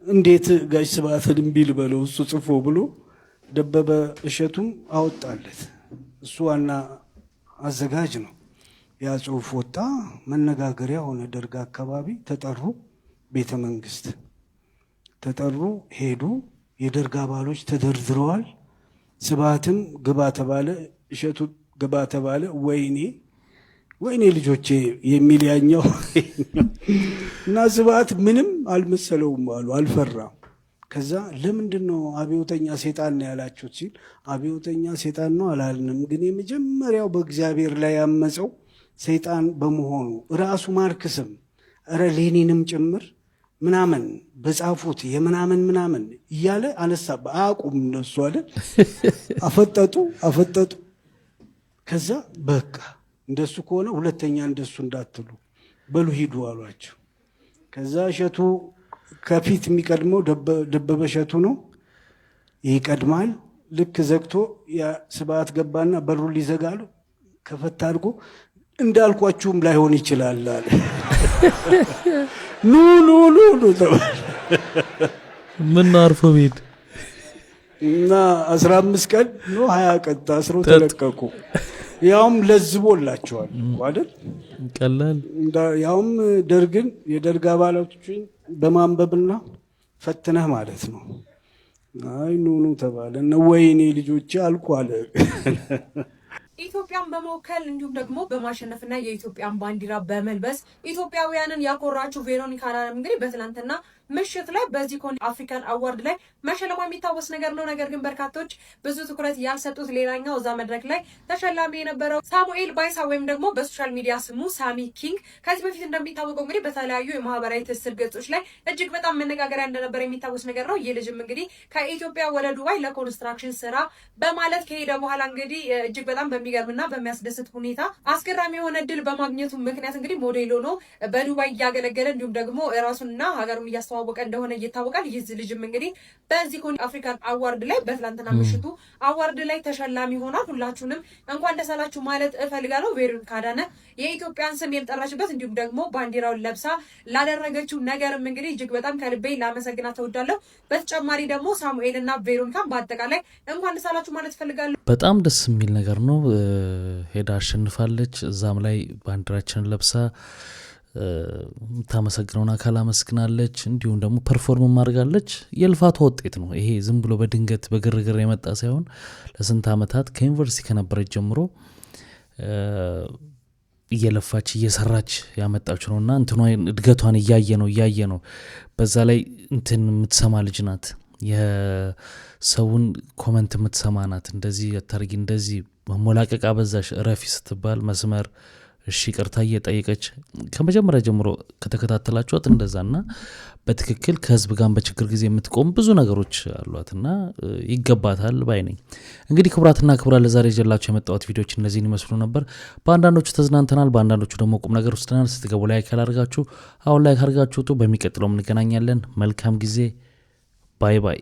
እንዴት ጋሽ ስብሐትን ቢል በለው እሱ ጽፎ ብሎ ደበበ እሸቱም አወጣለት። እሱ ዋና አዘጋጅ ነው። ያ ጽሑፍ ወጣ፣ መነጋገሪያ ሆነ። ደርግ አካባቢ ተጠሩ፣ ቤተ መንግስት ተጠሩ፣ ሄዱ። የደርግ አባሎች ተደርድረዋል። ስብሐትም ግባ ተባለ፣ እሸቱ ግባ ተባለ። ወይኔ ልጆቼ የሚል ያኛው እና ስብሐት ምንም አልመሰለውም አሉ፣ አልፈራም። ከዛ ለምንድን ነው አብዮተኛ ሴጣን ነው ያላችሁት ሲል አብዮተኛ ሴጣን ነው አላልንም፣ ግን የመጀመሪያው በእግዚአብሔር ላይ ያመፀው ሰይጣን በመሆኑ ራሱ ማርክስም ሌኒንም ጭምር ምናምን በጻፉት የምናምን እያለ አነሳባ። አቁም እነሱ አለ። አፈጠጡ። ከዛ በቃ እንደሱ ከሆነ ሁለተኛ እንደሱ እንዳትሉ በሉ ሂዱ አሏቸው። ከዛ እሸቱ ከፊት የሚቀድመው ደበበ እሸቱ ነው፣ ይቀድማል። ልክ ዘግቶ ስብሐት ገባና በሩ ሊዘጋሉ ከፈታ አድርጎ እንዳልኳችሁም ላይሆን ይችላል አለ። ኑ ምን አርፎ ቤት እና 15 ቀን ነው 20 ቀን ታስረው ተለቀቁ። ያውም ለዝቦላቸዋል አይደል? ቀላል ያውም ደርግን የደርግ አባላቶችን በማንበብና ፈትነህ ማለት ነው። አይ ኑ ተባለ። ወይኔ ልጆቼ አልኩ አለ። ኢትዮጵያን በመወከል እንዲሁም ደግሞ በማሸነፍና የኢትዮጵያን ባንዲራ በመልበስ ኢትዮጵያውያንን ያኮራችው ቬሮኒካ አዳነም እንግዲህ በትናንትና ምሽት ላይ በዚህ አፍሪካን አዋርድ ላይ መሸለሟ የሚታወስ ነገር ነው። ነገር ግን በርካቶች ብዙ ትኩረት ያልሰጡት ሌላኛው እዛ መድረክ ላይ ተሸላሚ የነበረው ሳሙኤል ባይሳ ወይም ደግሞ በሶሻል ሚዲያ ስሙ ሳሚ ኪንግ ከዚህ በፊት እንደሚታወቀው እንግዲህ በተለያዩ የማህበራዊ ትስስር ገጾች ላይ እጅግ በጣም መነጋገሪያ እንደነበረ የሚታወስ ነገር ነው። ይህ ልጅም እንግዲህ ከኢትዮጵያ ወደ ዱባይ ለኮንስትራክሽን ስራ በማለት ከሄደ በኋላ እንግዲህ እጅግ በጣም በሚገርምና በሚያስደስት ሁኔታ አስገራሚ የሆነ እድል በማግኘቱ ምክንያት እንግዲህ ሞዴል ሆኖ በዱባይ እያገለገለ እንዲሁም ደግሞ ራሱንና ሀገሩን እያስተዋ እያስተዋወቀ እንደሆነ ይታወቃል። ይህ ልጅም እንግዲህ በዚህ ኮኒ አፍሪካን አዋርድ ላይ በትላንትና ምሽቱ አዋርድ ላይ ተሸላሚ ሆኗል። ሁላችሁንም እንኳን ደስ አላችሁ ማለት እፈልጋለሁ። ቬሮኒካ አዳነ የኢትዮጵያን ስም የጠራችበት እንዲሁም ደግሞ ባንዲራውን ለብሳ ላደረገችው ነገርም እንግዲህ እጅግ በጣም ከልቤ ላመሰግናት ተወዳለሁ። በተጨማሪ ደግሞ ሳሙኤልና ቬሮኒካን በአጠቃላይ እንኳን ደስ አላችሁ ማለት እፈልጋለሁ። በጣም ደስ የሚል ነገር ነው። ሄዳ አሸንፋለች። እዛም ላይ ባንዲራችንን ለብሳ የምታመሰግነውን አካል አመስግናለች። እንዲሁም ደግሞ ፐርፎርም ማድርጋለች። የልፋቷ ውጤት ነው ይሄ። ዝም ብሎ በድንገት በግርግር የመጣ ሳይሆን ለስንት ዓመታት ከዩኒቨርሲቲ ከነበረች ጀምሮ እየለፋች እየሰራች ያመጣችው ነውና እንትኗ እድገቷን እያየ ነው። በዛ ላይ እንትን የምትሰማ ልጅ ናት። የሰውን ኮመንት የምትሰማ ናት። እንደዚህ አታርጊ፣ እንደዚህ መሞላቀቅ አበዛሽ፣ እረፊ ስትባል መስመር እሺ ይቅርታ እየጠየቀች ከመጀመሪያ ጀምሮ ከተከታተላችኋት እንደዛና በትክክል ከህዝብ ጋር በችግር ጊዜ የምትቆም ብዙ ነገሮች አሏትና ይገባታል ባይ ነኝ። እንግዲህ ክቡራትና ክቡራን ለዛሬ ይዤላችሁ የመጣሁት ቪዲዮዎች እነዚህን ይመስሉ ነበር። በአንዳንዶቹ ተዝናንተናል፣ በአንዳንዶቹ ደግሞ ቁም ነገር ወስደናል። ስትገቡ ላይክ ያላርጋችሁ አሁን ላይክ አርጋችሁ በሚቀጥለው እንገናኛለን። መልካም ጊዜ። ባይ ባይ።